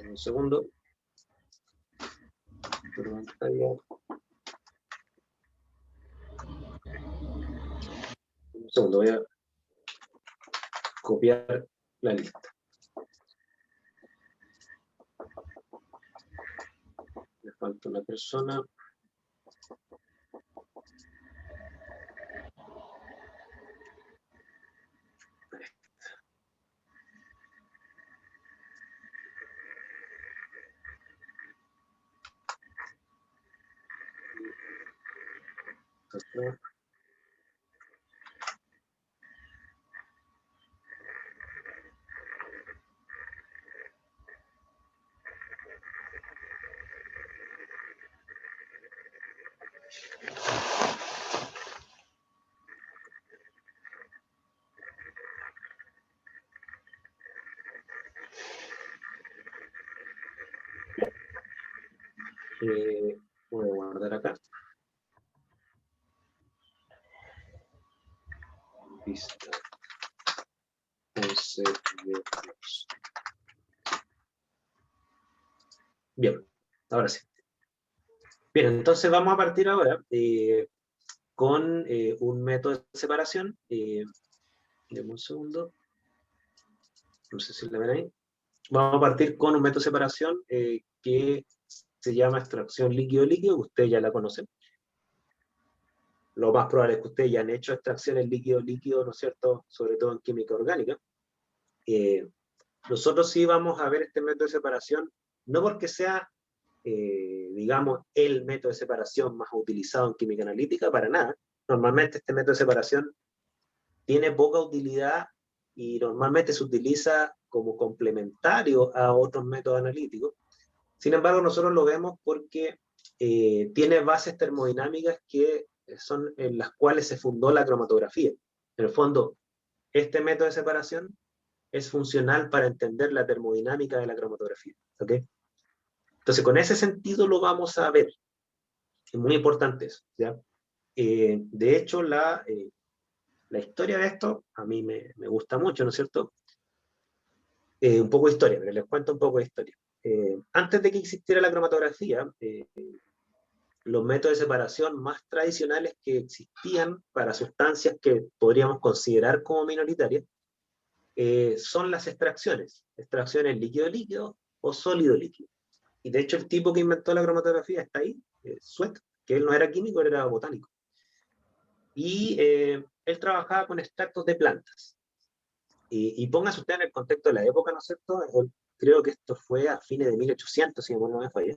Un segundo. Un segundo, voy a copiar la lista. Me falta una persona. Voy a guardar acá. Lista. Bien, ahora sí. Bien, entonces vamos a partir ahora con un método de separación. Deme un segundo. No sé si la ven ahí. Vamos a partir con un método de separación que se llama extracción líquido-líquido, que ustedes ya la conocen. Lo más probable es que ustedes ya han hecho extracciones líquido-líquido, ¿no es cierto?, sobre todo en química orgánica. Nosotros sí vamos a ver este método de separación, no porque sea, digamos, el método de separación más utilizado en química analítica, para nada. Normalmente este método de separación tiene poca utilidad y normalmente se utiliza como complementario a otros métodos analíticos. Sin embargo, nosotros lo vemos porque tiene bases termodinámicas que son en las cuales se fundó la cromatografía. En el fondo, este método de separación es funcional para entender la termodinámica de la cromatografía. ¿Okay? Entonces, con ese sentido lo vamos a ver. Es muy importante eso. ¿Ya? De hecho, la historia de esto a mí me gusta mucho, ¿no es cierto? Un poco de historia, pero les cuento un poco de historia. Antes de que existiera la cromatografía, los métodos de separación más tradicionales que existían para sustancias que podríamos considerar como minoritarias son las extracciones líquido-líquido o sólido-líquido. Y de hecho el tipo que inventó la cromatografía está ahí, Sweat, que él no era químico, él era botánico. Y él trabajaba con extractos de plantas. Y póngase usted en el contexto de la época, ¿no es cierto? Creo que esto fue a fines de 1800, si no me falla.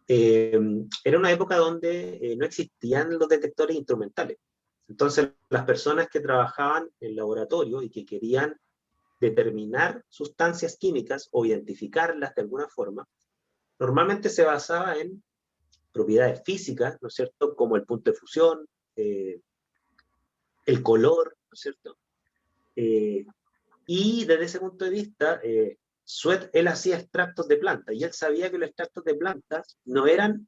Era una época donde no existían los detectores instrumentales. Entonces, las personas que trabajaban en laboratorio y que querían determinar sustancias químicas o identificarlas de alguna forma, normalmente se basaba en propiedades físicas, ¿no es cierto?, como el punto de fusión, el color, ¿no es cierto? Y desde ese punto de vista, Sweat, él hacía extractos de plantas, y él sabía que los extractos de plantas no eran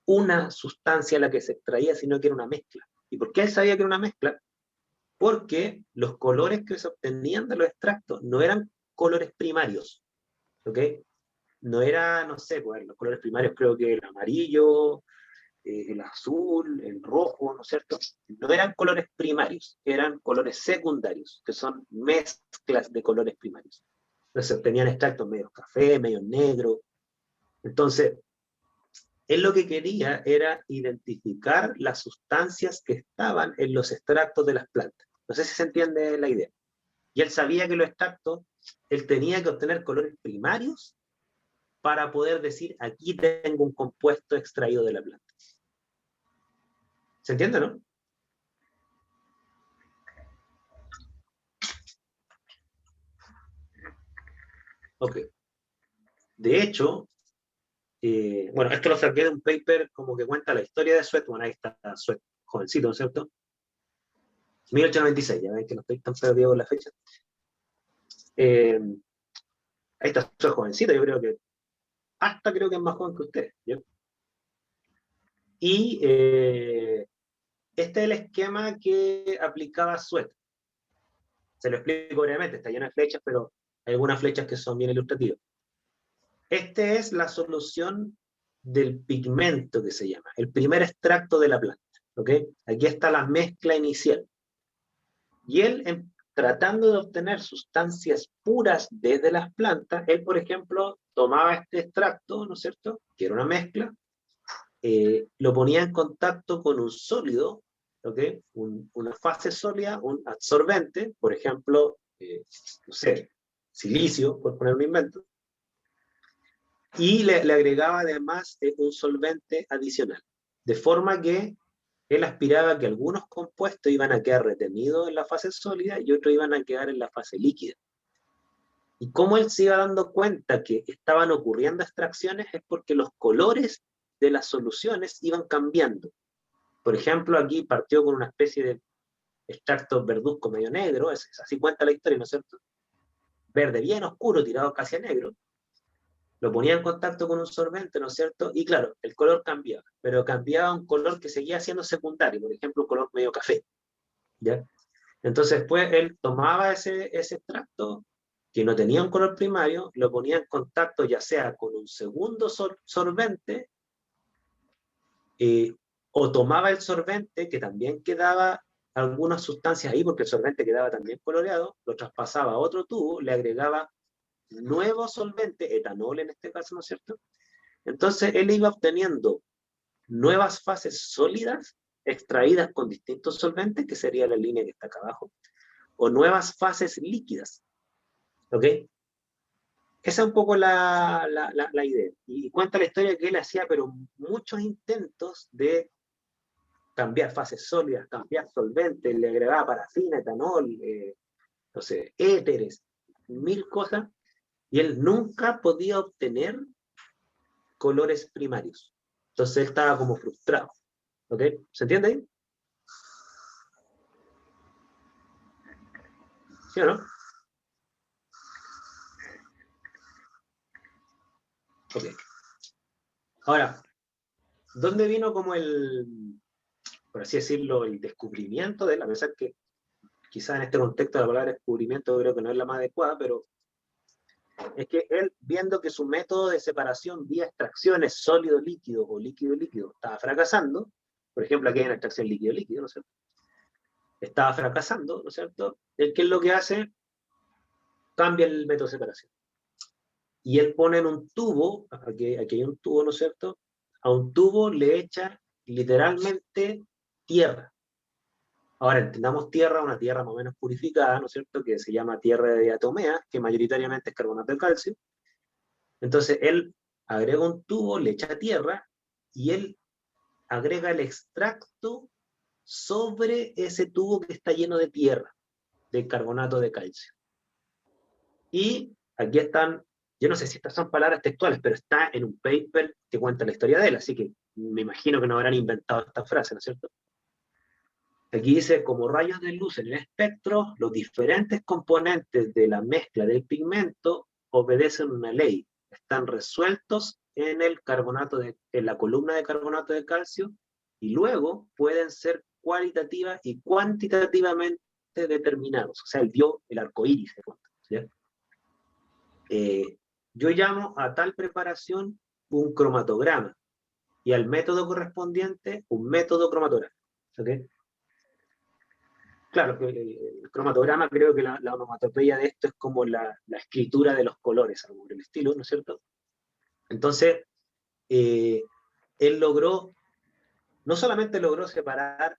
una sustancia la que se extraía, sino que era una mezcla. ¿Y por qué él sabía que era una mezcla? Porque los colores que se obtenían de los extractos no eran colores primarios, ¿ok? No era, no sé, pues, los colores primarios creo que el amarillo, el azul, el rojo, ¿no es cierto? No eran colores primarios, eran colores secundarios, que son mezclas de colores primarios. Entonces tenían extractos medio café, medio negro. Entonces, él lo que quería era identificar las sustancias que estaban en los extractos de las plantas. No sé si se entiende la idea. Y él sabía que los extractos, él tenía que obtener colores primarios para poder decir, aquí tengo un compuesto extraído de la planta. ¿Se entiende, no? Ok. De hecho, bueno, esto lo saqué de un paper como que cuenta la historia de Sweat. Bueno, ahí está Sweat, jovencito, ¿no es cierto? 1896, ya ven que no estoy tan perdido con la fecha. Eh, ahí está Sweat, jovencito, yo creo que hasta creo que es más joven que usted. ¿Ya? Y este es el esquema que aplicaba Sweat. Se lo explico brevemente, está lleno de flechas, pero hay algunas flechas que son bien ilustrativas. Esta es la solución del pigmento que se llama, el primer extracto de la planta. ¿Ok? Aquí está la mezcla inicial. Y él, tratando de obtener sustancias puras desde las plantas, él, por ejemplo, tomaba este extracto, ¿no es cierto?, que era una mezcla, lo ponía en contacto con un sólido, ¿ok?, una fase sólida, un absorbente, por ejemplo, no sé, silicio, por poner un invento, y le agregaba además un solvente adicional, de forma que él aspiraba que algunos compuestos iban a quedar retenidos en la fase sólida y otros iban a quedar en la fase líquida. Y cómo él se iba dando cuenta que estaban ocurriendo extracciones es porque los colores de las soluciones iban cambiando. Por ejemplo, aquí partió con una especie de extracto verduzco medio negro, así cuenta la historia, ¿no es cierto? Verde bien oscuro, tirado casi a negro. Lo ponía en contacto con un solvente, ¿no es cierto? Y claro, el color cambiaba, pero cambiaba un color que seguía siendo secundario, por ejemplo, un color medio café, ¿ya? Entonces después él tomaba ese extracto, que no tenía un color primario, lo ponía en contacto ya sea con un segundo solvente, eh, o tomaba el solvente, que también quedaba algunas sustancias ahí, porque el solvente quedaba también coloreado, lo traspasaba a otro tubo, le agregaba nuevo solvente, etanol en este caso, ¿no es cierto? Entonces él iba obteniendo nuevas fases sólidas extraídas con distintos solventes, que sería la línea que está acá abajo, o nuevas fases líquidas. ¿Ok? Esa es un poco la idea. Y cuenta la historia que él hacía, pero muchos intentos de cambiar fases sólidas, cambiar solventes, le agregaba parafina, etanol, no sé, éteres, mil cosas, y él nunca podía obtener colores primarios. Entonces él estaba como frustrado. ¿Ok? ¿Se entiende ahí? ¿Sí o no? Ok. Ahora, ¿dónde vino como por así decirlo, el descubrimiento de él? A pesar que quizás en este contexto la palabra descubrimiento creo que no es la más adecuada, pero es que él, viendo que su método de separación vía extracciones sólido-líquido o líquido-líquido estaba fracasando, por ejemplo, aquí hay una extracción líquido-líquido, ¿no es cierto? Estaba fracasando, ¿no es cierto? ¿Qué es lo que hace? Cambia el método de separación. Y él pone en un tubo, aquí hay un tubo, ¿no es cierto? A un tubo le echa literalmente tierra. Ahora entendamos tierra, una tierra más o menos purificada, ¿no es cierto? Que se llama tierra de diatomea, que mayoritariamente es carbonato de calcio. Entonces él agrega un tubo, le echa tierra y él agrega el extracto sobre ese tubo que está lleno de tierra, de carbonato de calcio. Y aquí están, yo no sé si estas son palabras textuales, pero está en un paper que cuenta la historia de él, así que me imagino que no habrán inventado esta frase, ¿no es cierto? Aquí dice, como rayos de luz en el espectro, los diferentes componentes de la mezcla del pigmento obedecen una ley. Están resueltos en en la columna de carbonato de calcio y luego pueden ser cualitativa y cuantitativamente determinados. O sea, él dio el arco iris. ¿Sí? Yo llamo a tal preparación un cromatograma y al método correspondiente un método cromatográfico. ¿Okay? Claro, el cromatograma, creo que la onomatopeya de esto es como la escritura de los colores, algo por el estilo, ¿no es cierto? Entonces, él logró, no solamente logró separar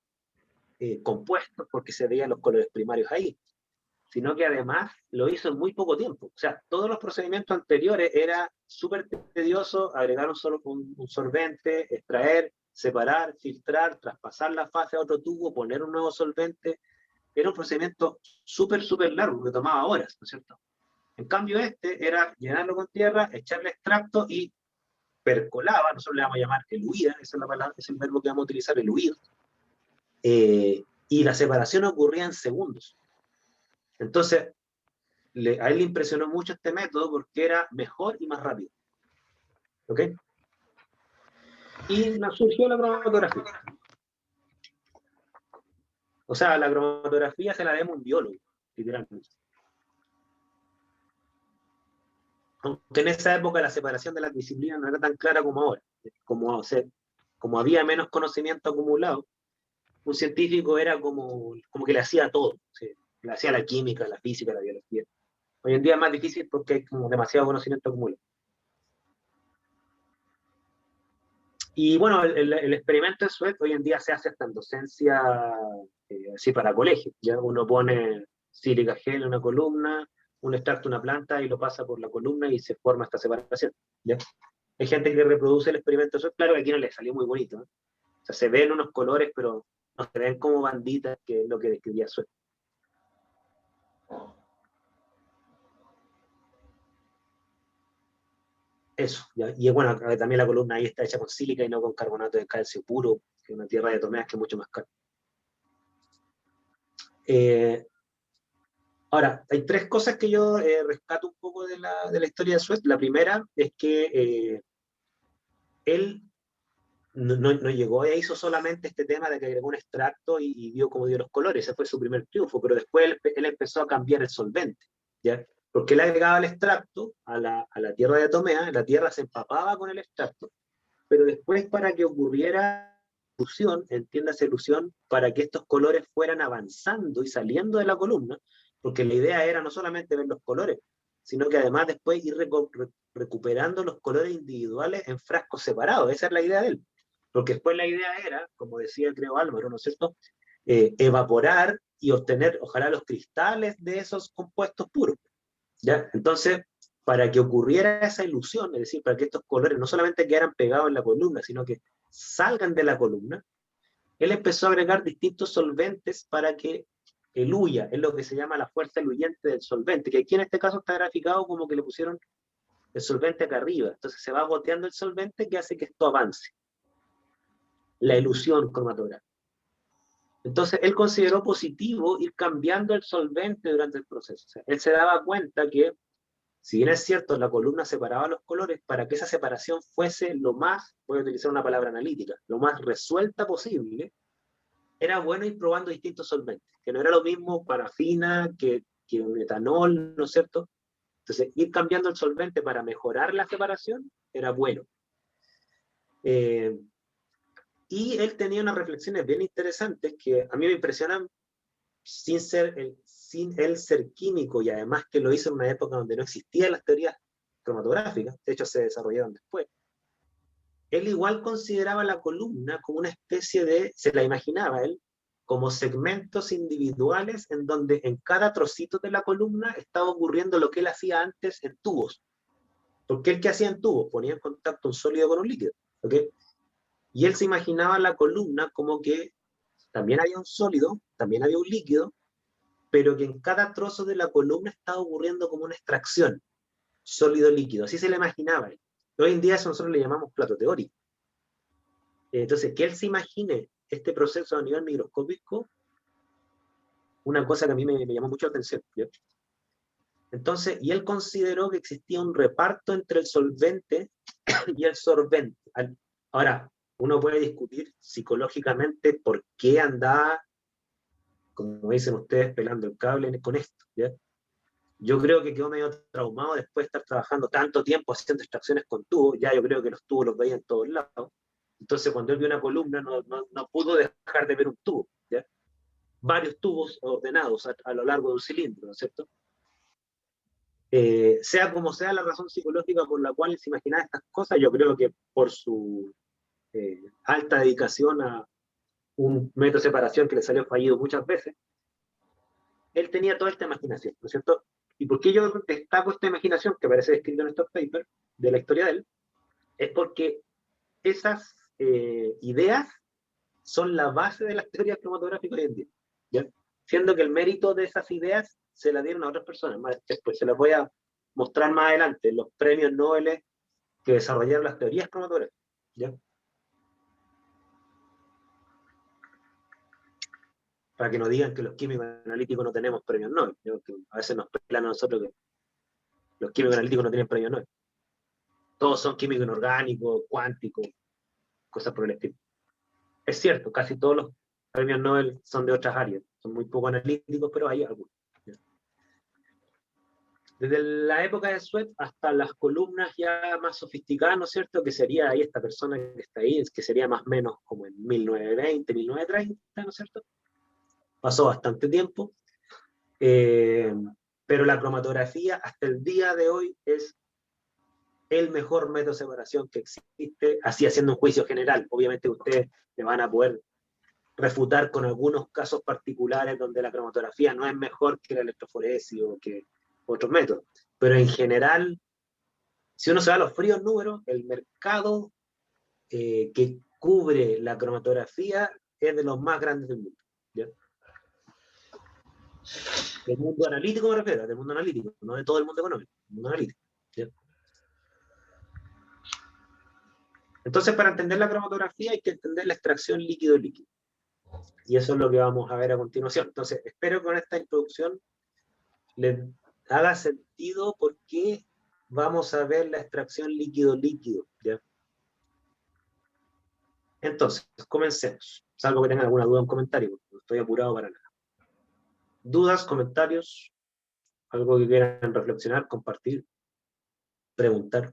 compuestos porque se veían los colores primarios ahí, sino que además lo hizo en muy poco tiempo. O sea, todos los procedimientos anteriores era súper tedioso, agregar un solvente, extraer, separar, filtrar, traspasar la fase a otro tubo, poner un nuevo solvente. Era un procedimiento súper largo que tomaba horas, ¿no es cierto? En cambio este era llenarlo con tierra, echarle extracto y percolaba, nosotros le vamos a llamar eluida, esa es la palabra, es el verbo que vamos a utilizar, eluir, y la separación ocurría en segundos. Entonces, a él le impresionó mucho este método porque era mejor y más rápido. ¿Ok? Y surgió la cromatografía. O sea, la cromatografía se la demos un biólogo, literalmente. Aunque en esa época la separación de las disciplinas no era tan clara como ahora. Como, o sea, como había menos conocimiento acumulado, un científico era como que le hacía todo. ¿Sí? Le hacía la química, la física, la biología. Hoy en día es más difícil porque hay como demasiado conocimiento acumulado. Y bueno, el experimento en SWET hoy en día se hace hasta en docencia, así para colegios. Ya uno pone sílica gel en una columna, un extracto de una planta y lo pasa por la columna y se forma esta separación. ¿Ya? Hay gente que reproduce el experimento SWET, claro que aquí no le salió muy bonito, ¿no? O sea, se ven unos colores, pero no se ven como banditas, que es lo que describía SWET. Eso, ¿ya? Y bueno, también la columna ahí está hecha con sílica y no con carbonato de calcio puro, que es una tierra de tomeas que es mucho más cara. Eh, Ahora, hay tres cosas que yo rescato un poco de la historia de Sweat. La primera es que él no llegó e hizo solamente este tema de que agregó un extracto y vio cómo dio los colores. Ese fue su primer triunfo, pero después él empezó a cambiar el solvente, ¿ya? Porque él agregaba el extracto a la tierra de Tomea, la tierra se empapaba con el extracto, pero después para que ocurriera ilusión, entiéndase ilusión, para que estos colores fueran avanzando y saliendo de la columna, porque la idea era no solamente ver los colores, sino que además después ir recuperando los colores individuales en frascos separados. Esa es la idea de él. Porque después la idea era, como decía creo Álvaro, ¿no es cierto?, evaporar y obtener, ojalá, los cristales de esos compuestos puros. ¿Ya? Entonces, para que ocurriera esa ilusión, es decir, para que estos colores no solamente quedaran pegados en la columna, sino que salgan de la columna, él empezó a agregar distintos solventes para que eluya, es lo que se llama la fuerza eluyente del solvente, que aquí en este caso está graficado como que le pusieron el solvente acá arriba, entonces se va goteando el solvente que hace que esto avance, la ilusión cromatográfica. Entonces él consideró positivo ir cambiando el solvente durante el proceso, o sea, él se daba cuenta que si bien es cierto, la columna separaba los colores, para que esa separación fuese lo más, voy a utilizar una palabra analítica, lo más resuelta posible, era bueno ir probando distintos solventes, que no era lo mismo parafina que un etanol, ¿no es cierto? Entonces, ir cambiando el solvente para mejorar la separación era bueno. Eh, y él tenía unas reflexiones bien interesantes que a mí me impresionan sin él ser químico y además que lo hizo en una época donde no existían las teorías cromatográficas, de hecho se desarrollaron después. Él igual consideraba la columna como una especie de, se la imaginaba él, como segmentos individuales en donde en cada trocito de la columna estaba ocurriendo lo que él hacía antes en tubos. Porque él, ¿qué hacía en tubos? Ponía en contacto un sólido con un líquido. ¿Okay? Y él se imaginaba la columna como que también había un sólido, también había un líquido, pero que en cada trozo de la columna estaba ocurriendo como una extracción, sólido-líquido. Así se la imaginaba él. Hoy en día eso nosotros le llamamos plato teórico. Entonces, que él se imagine este proceso a nivel microscópico, una cosa que a mí me llamó mucho la atención. ¿Ya? Entonces, y él consideró que existía un reparto entre el solvente y el sorbente. Ahora, uno puede discutir psicológicamente por qué andaba, como dicen ustedes, pelando el cable con esto. ¿Ya? Yo creo que quedó medio traumado después de estar trabajando tanto tiempo haciendo extracciones con tubos, ya yo creo que los tubos los veía en todos lados. Entonces cuando él vio una columna no pudo dejar de ver un tubo, ¿ya? Varios tubos ordenados a lo largo de un cilindro, ¿no es cierto? Sea como sea la razón psicológica por la cual se imaginaba estas cosas, yo creo que por su alta dedicación a un método de separación que le salió fallido muchas veces, él tenía toda esta imaginación, ¿no es cierto? ¿Y por qué yo destaco esta imaginación que aparece descrita en estos papers de la historia de él? Es porque esas ideas son la base de las teorías cromatográficas hoy en día, ¿ya? Siendo que el mérito de esas ideas se las dieron a otras personas. Después se las voy a mostrar más adelante, los premios Nobel que desarrollaron las teorías cromatográficas, ¿ya? Para que no digan que los químicos analíticos no tenemos premios Nobel, ¿no? Que a veces nos pelan a nosotros que los químicos analíticos no tienen premios Nobel. Todos son químicos inorgánicos, cuánticos, cosas por el estilo. Es cierto, casi todos los premios Nobel son de otras áreas, son muy poco analíticos, pero hay algunos. Desde la época de Sweat hasta las columnas ya más sofisticadas, ¿no es cierto? Que sería ahí esta persona que está ahí, que sería más o menos como en 1920, 1930, ¿no es cierto? Pasó bastante tiempo, pero la cromatografía hasta el día de hoy es el mejor método de separación que existe, así haciendo un juicio general. Obviamente ustedes me van a poder refutar con algunos casos particulares donde la cromatografía no es mejor que la electroforesis o que otros métodos, pero en general, si uno se va a los fríos números, el mercado que cubre la cromatografía es de los más grandes del mundo, ¿ya? Del mundo analítico me refiero, del mundo analítico, no de todo el mundo económico, del mundo analítico, ¿ya? Entonces, para entender la cromatografía hay que entender la extracción líquido-líquido. Y eso es lo que vamos a ver a continuación. Entonces, espero que con esta introducción les haga sentido por qué vamos a ver la extracción líquido-líquido, ¿ya? Entonces, comencemos. Salvo que tengan alguna duda o un comentario, porque no estoy apurado para nada. ¿Dudas, comentarios? ¿Algo que quieran reflexionar, compartir, preguntar?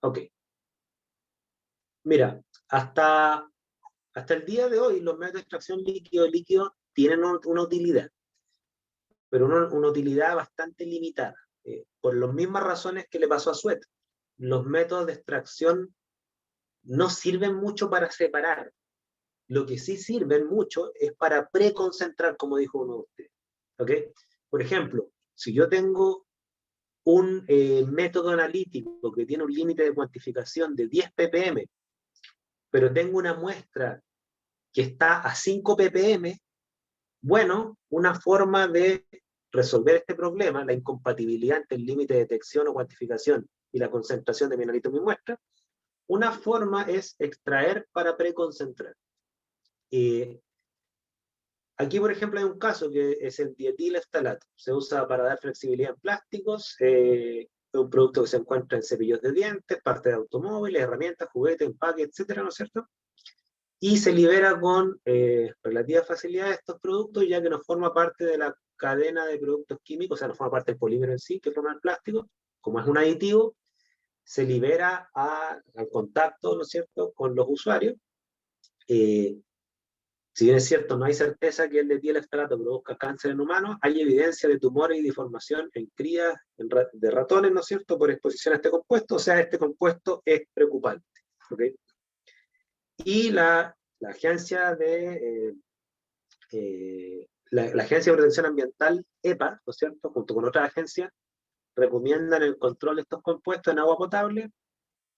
Ok. Mira, hasta el día de hoy los métodos de extracción líquido-líquido tienen una utilidad, pero una utilidad bastante limitada, por las mismas razones que le pasó a Sweat. Los métodos de extracción no sirven mucho para separar. Lo que sí sirven mucho es para preconcentrar, como dijo uno de ustedes. ¿Okay? Por ejemplo, si yo tengo un método analítico que tiene un límite de cuantificación de 10 ppm, pero tengo una muestra que está a 5 ppm, bueno, una forma de resolver este problema, la incompatibilidad entre el límite de detección o cuantificación y la concentración de mi analito en mi muestra, una forma es extraer para preconcentrar. Aquí, por ejemplo, hay un caso que es el dietilftalato. Se usa para dar flexibilidad en plásticos, es un producto que se encuentra en cepillos de dientes, partes de automóviles, herramientas, juguetes, empaques, etcétera, ¿no es cierto? Y se libera con relativa facilidad estos productos, ya que no forma parte de la cadena de productos químicos, o sea, no forma parte del polímero en sí, que forma el plástico, como es un aditivo, se libera al contacto, ¿no es cierto?, con los usuarios. Si bien es cierto, no hay certeza que el dietilftalato produzca cáncer en humanos, hay evidencia de tumores y deformación en crías de ratones, ¿no es cierto?, por exposición a este compuesto, o sea, este compuesto es preocupante. ¿Okay? Y la agencia la Agencia de Protección Ambiental, EPA, ¿no es cierto?, junto con otras agencias, recomiendan el control de estos compuestos en agua potable,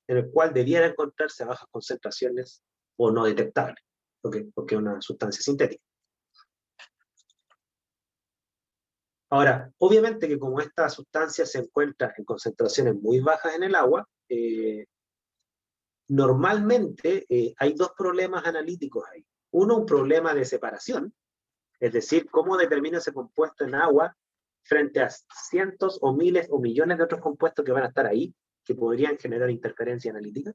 en el cual debiera encontrarse a bajas concentraciones o no detectables, ¿okay? Porque es una sustancia sintética. Ahora, obviamente que como esta sustancia se encuentra en concentraciones muy bajas en el agua, normalmente hay dos problemas analíticos ahí. Uno, un problema de separación, es decir, cómo determina ese compuesto en agua frente a cientos o miles o millones de otros compuestos que van a estar ahí, que podrían generar interferencia analítica.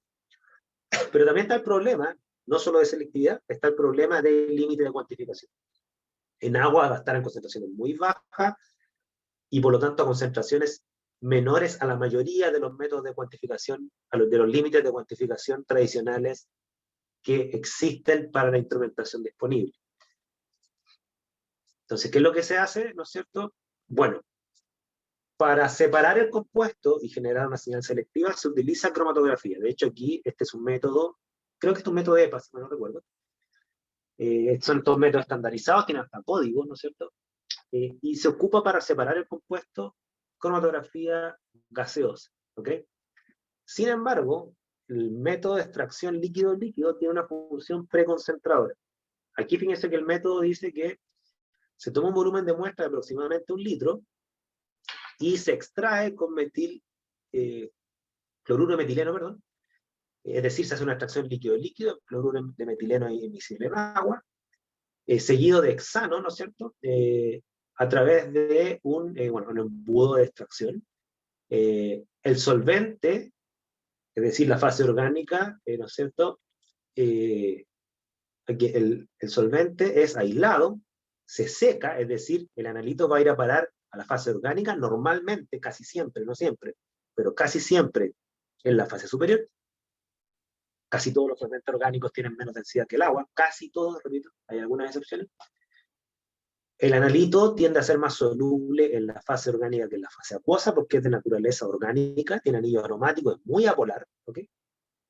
Pero también está el problema, no solo de selectividad, está el problema del límite de cuantificación. En agua va a estar en concentraciones muy bajas y por lo tanto a concentraciones menores a la mayoría de los métodos de cuantificación, de los límites de cuantificación tradicionales que existen para la instrumentación disponible. Entonces, ¿qué es lo que se hace? ¿No es cierto? Bueno, para separar el compuesto y generar una señal selectiva se utiliza cromatografía. De hecho, aquí este es un método, creo que es un método EPA, si no recuerdo. Son todos métodos estandarizados, tienen hasta códigos, ¿no es cierto? Y se ocupa para separar el compuesto cromatografía gaseosa, ¿ok? Sin embargo, el método de extracción líquido-líquido tiene una función preconcentradora. Aquí fíjense que el método dice que se toma un volumen de muestra de aproximadamente 1 litro y se extrae con cloruro de metileno, perdón. Es decir, se hace una extracción líquido-líquido, cloruro de metileno immiscible en agua, seguido de hexano, ¿no es cierto? A través de un embudo de extracción. El solvente, es decir, la fase orgánica, ¿no es cierto? El solvente es aislado, se seca, es decir, el analito va a ir a parar a la fase orgánica, normalmente, casi siempre, no siempre, pero casi siempre en la fase superior. Casi todos los solventes orgánicos tienen menos densidad que el agua, casi todos, repito, hay algunas excepciones. El analito tiende a ser más soluble en la fase orgánica que en la fase acuosa, porque es de naturaleza orgánica, tiene anillos aromáticos, es muy apolar, ¿ok?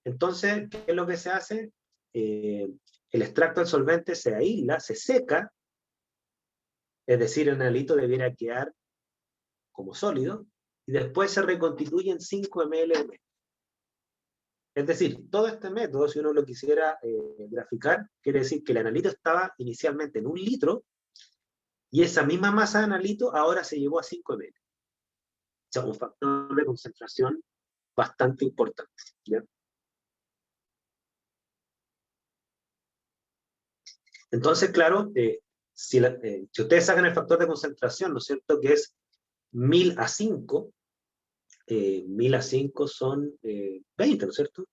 Entonces, ¿qué es lo que se hace? El extracto del solvente se aísla, se seca, es decir, el analito debiera quedar como sólido, y después se reconstituye en 5 ml de método. Es decir, todo este método, si uno lo quisiera graficar, quiere decir que el analito estaba inicialmente en 1 litro, y esa misma masa de analito ahora se llevó a 5 ml. O sea, un factor de concentración bastante importante, ¿ya? Entonces, claro, si ustedes sacan el factor de concentración, ¿no es cierto?, que es 1000 a 5, 1000 a 5 son 20, ¿no es cierto?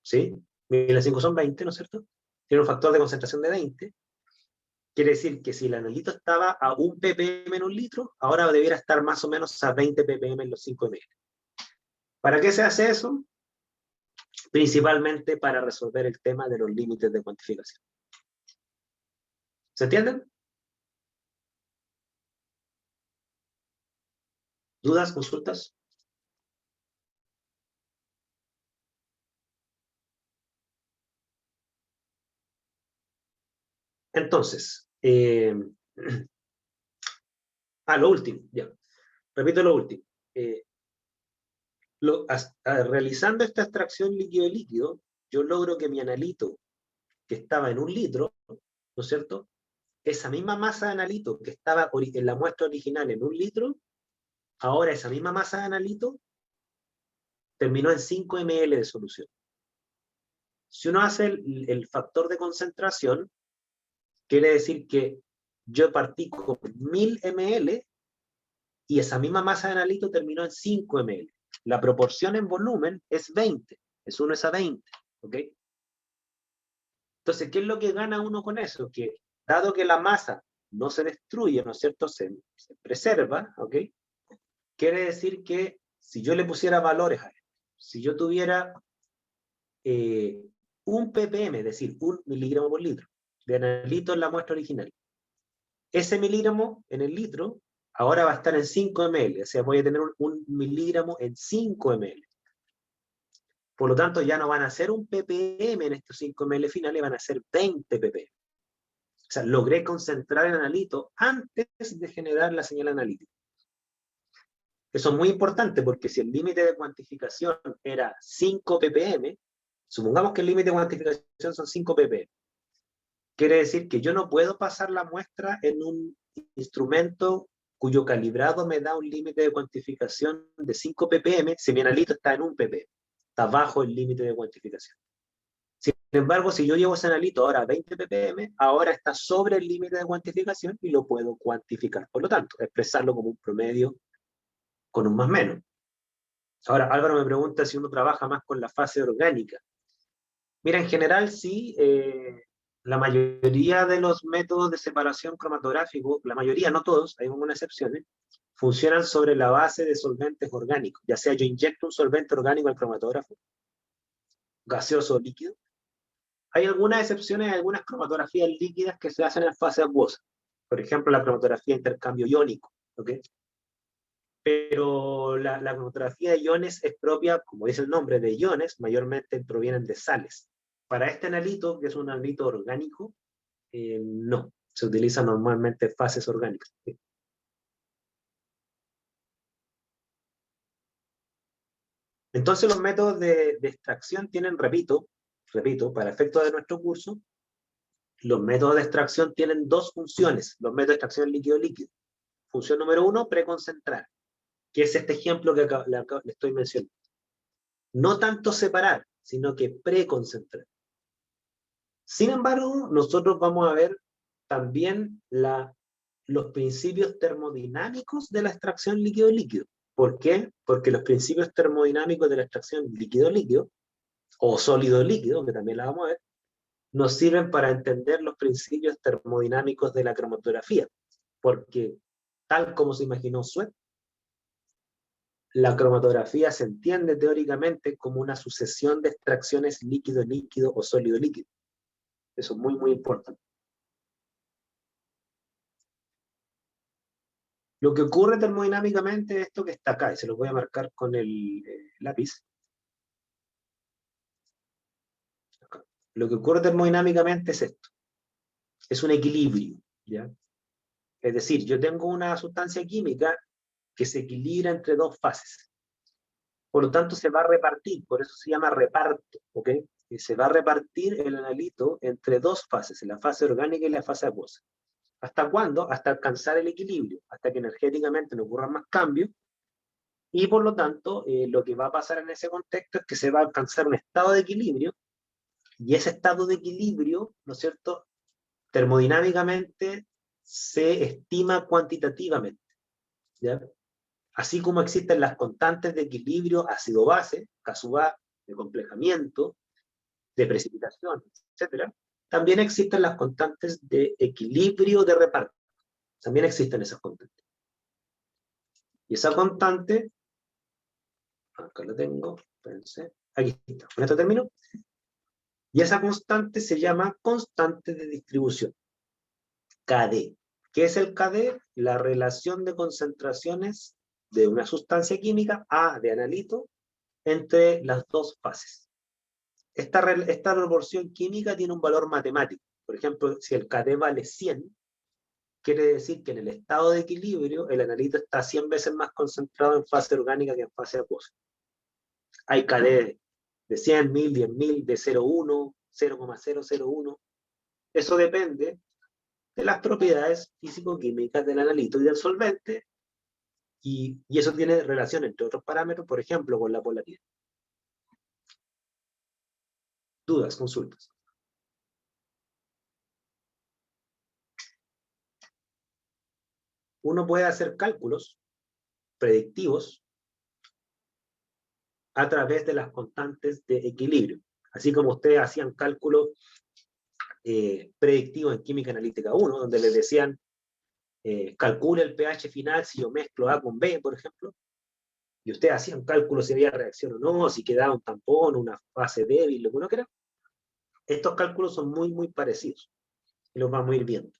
¿Sí? 1000 a 5 son 20, ¿no es cierto? Tiene un factor de concentración de 20. Quiere decir que si el analito estaba a 1 ppm en 1 litro, ahora debiera estar más o menos a 20 ppm en los 5 ml. ¿Para qué se hace eso? Principalmente para resolver el tema de los límites de cuantificación. ¿Se entienden? ¿Dudas, consultas? Entonces, lo último, ya. Repito lo último. Realizando esta extracción líquido-líquido, yo logro que mi analito, que estaba en 1 litro, ¿no es cierto? Esa misma masa de analito que estaba en la muestra original en 1 litro, ahora esa misma masa de analito terminó en 5 ml de solución. Si uno hace el factor de concentración, quiere decir que yo partí con 1000 ml y esa misma masa de analito terminó en 5 ml. La proporción en volumen es 20, es 1 a 20, ¿ok? Entonces, ¿qué es lo que gana uno con eso? Que dado que la masa no se destruye, ¿no es cierto?, se preserva, ¿ok? Quiere decir que si yo le pusiera valores a esto, si yo tuviera 1 ppm, es decir, 1 miligramo por litro, de analito en la muestra original, ese miligramo en el litro ahora va a estar en 5 ml, o sea, voy a tener un miligramo en 5 ml. Por lo tanto, ya no van a ser 1 ppm en estos 5 ml finales, van a ser 20 ppm. O sea, logré concentrar el analito antes de generar la señal analítica. Eso es muy importante porque si el límite de cuantificación era 5 ppm, supongamos que el límite de cuantificación son 5 ppm. Quiere decir que yo no puedo pasar la muestra en un instrumento cuyo calibrado me da un límite de cuantificación de 5 ppm si mi analito está en 1 ppm. Está bajo el límite de cuantificación. Sin embargo, si yo llevo ese analito ahora a 20 ppm, ahora está sobre el límite de cuantificación y lo puedo cuantificar. Por lo tanto, expresarlo como un promedio con un más menos. Ahora, Álvaro me pregunta si uno trabaja más con la fase orgánica. Mira, en general sí, la mayoría de los métodos de separación cromatográfico, la mayoría, no todos, hay algunas excepciones, funcionan sobre la base de solventes orgánicos, ya sea yo inyecto un solvente orgánico al cromatógrafo, gaseoso o líquido. Hay algunas excepciones, algunas cromatografías líquidas que se hacen en fase acuosa, por ejemplo, la cromatografía de intercambio iónico, ¿ok? Pero la cromatografía de iones es propia, como dice el nombre, de iones, mayormente provienen de sales. Para este analito, que es un analito orgánico, no, se utilizan normalmente fases orgánicas. Entonces los métodos de extracción tienen, repito, para efectos de nuestro curso, los métodos de extracción tienen dos funciones, los métodos de extracción líquido-líquido. Función número uno, preconcentrar, que es este ejemplo que le estoy mencionando. No tanto separar, sino que preconcentrar. Sin embargo, nosotros vamos a ver también los principios termodinámicos de la extracción líquido-líquido. ¿Por qué? Porque los principios termodinámicos de la extracción líquido-líquido, o sólido-líquido, que también la vamos a ver, nos sirven para entender los principios termodinámicos de la cromatografía. Porque, tal como se imaginó Sweet, la cromatografía se entiende teóricamente como una sucesión de extracciones líquido-líquido o sólido-líquido. Eso es muy, muy importante. Lo que ocurre termodinámicamente es esto que está acá, y se lo voy a marcar con el lápiz. Acá. Lo que ocurre termodinámicamente es esto. Es un equilibrio, ¿ya? Es decir, yo tengo una sustancia química que se equilibra entre dos fases. Por lo tanto, se va a repartir, por eso se llama reparto, ¿ok? Y se va a repartir el analito entre dos fases, la fase orgánica y la fase acuosa. ¿Hasta cuándo? Hasta alcanzar el equilibrio, hasta que energéticamente no ocurran más cambios, y por lo tanto, lo que va a pasar en ese contexto es que se va a alcanzar un estado de equilibrio, y ese estado de equilibrio, ¿no es cierto?, termodinámicamente se estima cuantitativamente, ¿ya? Así como existen las constantes de equilibrio ácido-base, K/A, de complejamiento, de precipitación, etcétera, también existen las constantes de equilibrio de reparto. También existen esas constantes. Y esa constante, acá la tengo, espérense, aquí está, con esto termino. Y esa constante se llama constante de distribución, KD. ¿Qué es el KD? La relación de concentraciones de una sustancia química, A de analito, entre las dos fases. Esta proporción química tiene un valor matemático. Por ejemplo, si el KD vale 100, quiere decir que en el estado de equilibrio el analito está 100 veces más concentrado en fase orgánica que en fase acuosa. Hay KD de 100, 1000, 10.000, de 0,1, 0,001. Eso depende de las propiedades físico-químicas del analito y del solvente, y eso tiene relación entre otros parámetros, por ejemplo, con la polaridad. Dudas, consultas. Uno puede hacer cálculos predictivos a través de las constantes de equilibrio. Así como ustedes hacían cálculos predictivos en química analítica 1, donde les decían, calcule el pH final si yo mezclo A con B, por ejemplo, y ustedes hacían cálculos si había reacción o no, si quedaba un tampón, una fase débil, lo que uno quiera. Estos cálculos son muy, muy parecidos, y los vamos a ir viendo.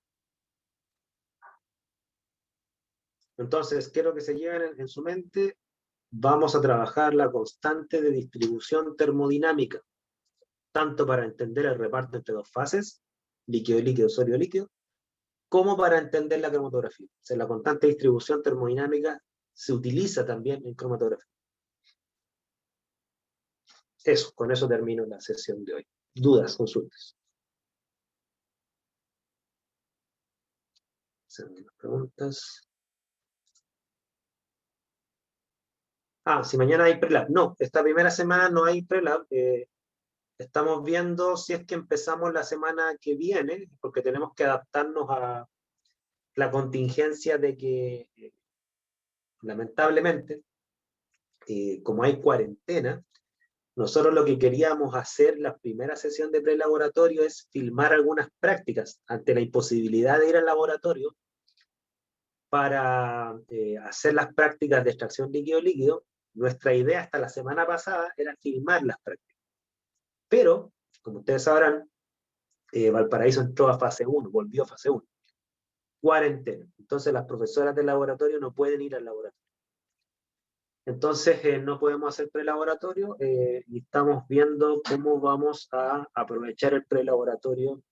Entonces, quiero que se lleven en su mente, vamos a trabajar la constante de distribución termodinámica, tanto para entender el reparto entre dos fases, líquido-líquido, sólido-líquido, como para entender la cromatografía. O sea, la constante de distribución termodinámica se utiliza también en cromatografía. Eso, con eso termino la sesión de hoy. ¿Dudas, consultas? Preguntas. Si mañana hay prelab. No, esta primera semana no hay prelab. Estamos viendo si es que empezamos la semana que viene, porque tenemos que adaptarnos a la contingencia de que, lamentablemente, como hay cuarentena, nosotros lo que queríamos hacer la primera sesión de prelaboratorio es filmar algunas prácticas ante la imposibilidad de ir al laboratorio para hacer las prácticas de extracción líquido-líquido. Nuestra idea hasta la semana pasada era filmar las prácticas. Pero, como ustedes sabrán, Valparaíso entró a fase 1, volvió a fase 1. Cuarentena. Entonces las profesoras del laboratorio no pueden ir al laboratorio. Entonces no podemos hacer prelaboratorio y estamos viendo cómo vamos a aprovechar el prelaboratorio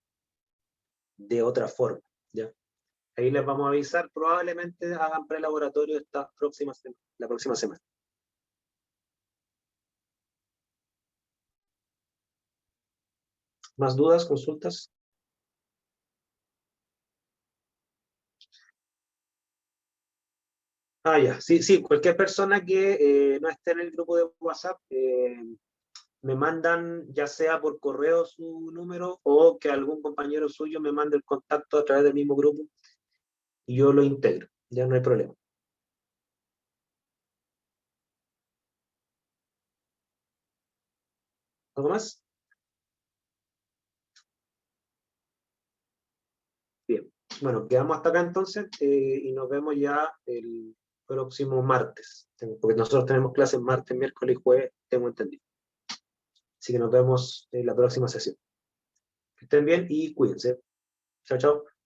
de otra forma, ¿ya? Ahí les vamos a avisar, probablemente hagan prelaboratorio la próxima semana. ¿Más dudas, consultas? Ah, ya, sí, sí, cualquier persona que no esté en el grupo de WhatsApp, me mandan ya sea por correo su número o que algún compañero suyo me mande el contacto a través del mismo grupo y yo lo integro, ya no hay problema. ¿Algo más? Bien, bueno, quedamos hasta acá entonces y nos vemos ya el próximo martes, porque nosotros tenemos clases martes, miércoles y jueves, tengo entendido. Así que nos vemos en la próxima sesión. Que estén bien y cuídense. Chao, chao.